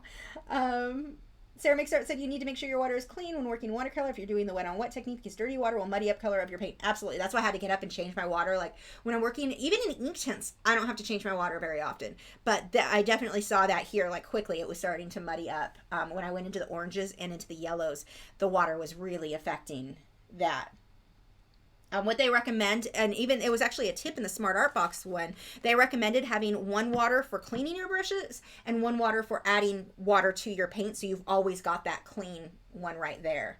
S1: Sarah Mixart said you need to make sure your water is clean when working watercolor. If you're doing the wet on wet technique, because dirty water will muddy up color of your paint. Absolutely. That's why I had to get up and change my water. Like when I'm working, even in ink tints, I don't have to change my water very often. But I definitely saw that here, like quickly, it was starting to muddy up. When I went into the oranges and into the yellows, the water was really affecting that. What they recommend, and even it was actually a tip in the Smart Art Box one, they recommended having one water for cleaning your brushes and one water for adding water to your paint, so you've always got that clean one right there.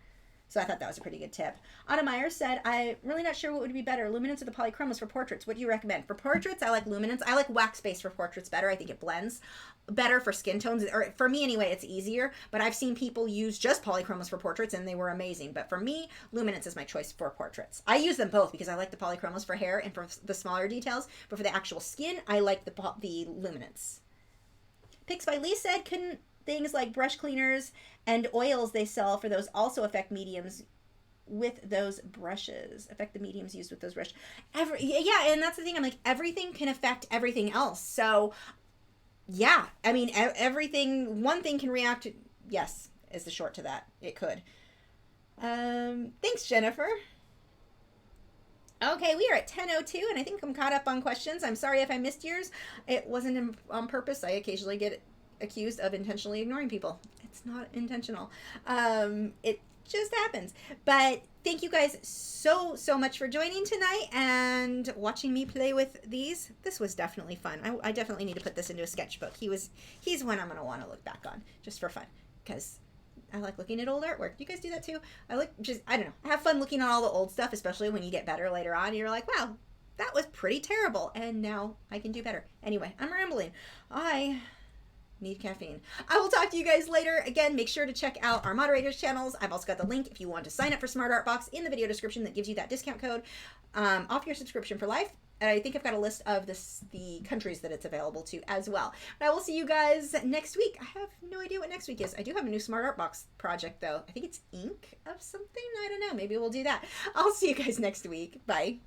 S1: So I thought that was a pretty good tip. Anna Meyer said, I'm really not sure what would be better, luminance or the polychromos for portraits. What do you recommend? For portraits, I like luminance. I like wax-based for portraits better. I think it blends better for skin tones. Or for me anyway, it's easier. But I've seen people use just polychromos for portraits, and they were amazing. But for me, luminance is my choice for portraits. I use them both because I like the polychromos for hair and for the smaller details. But for the actual skin, I like the luminance. Pics by Lee said, couldn't things like brush cleaners and oils they sell for those also affect mediums with those brushes? Affect the mediums used with those brushes. Yeah, and that's the thing. I'm like, everything can affect everything else. So, yeah. I mean, everything, one thing can react to, yes, is the short to that. It could. Thanks, Jennifer. Okay, we are at 10:02, and I think I'm caught up on questions. I'm sorry if I missed yours. It wasn't on purpose. I occasionally get accused of intentionally ignoring people. It's not intentional. It just happens. But thank you guys so much for joining tonight and watching me play with these. This was definitely fun. I definitely need to put this into a sketchbook. He's one I'm going to want to look back on just for fun, because I like looking at old artwork. You guys do that too? I don't know. I have fun looking at all the old stuff, especially when you get better later on. You're like, wow, that was pretty terrible, and now I can do better. Anyway, I'm rambling. I need caffeine. I will talk to you guys later. Again, make sure to check out our moderators channels. I've also got the link if you want to sign up for Smart Art Box in the video description that gives you that discount code off your subscription for life. And I think I've got a list of the countries that it's available to as well. But I will see you guys next week. I have no idea what next week is. I do have a new Smart Art Box project though. I think it's ink of something. I don't know. Maybe we'll do that. I'll see you guys next week. Bye.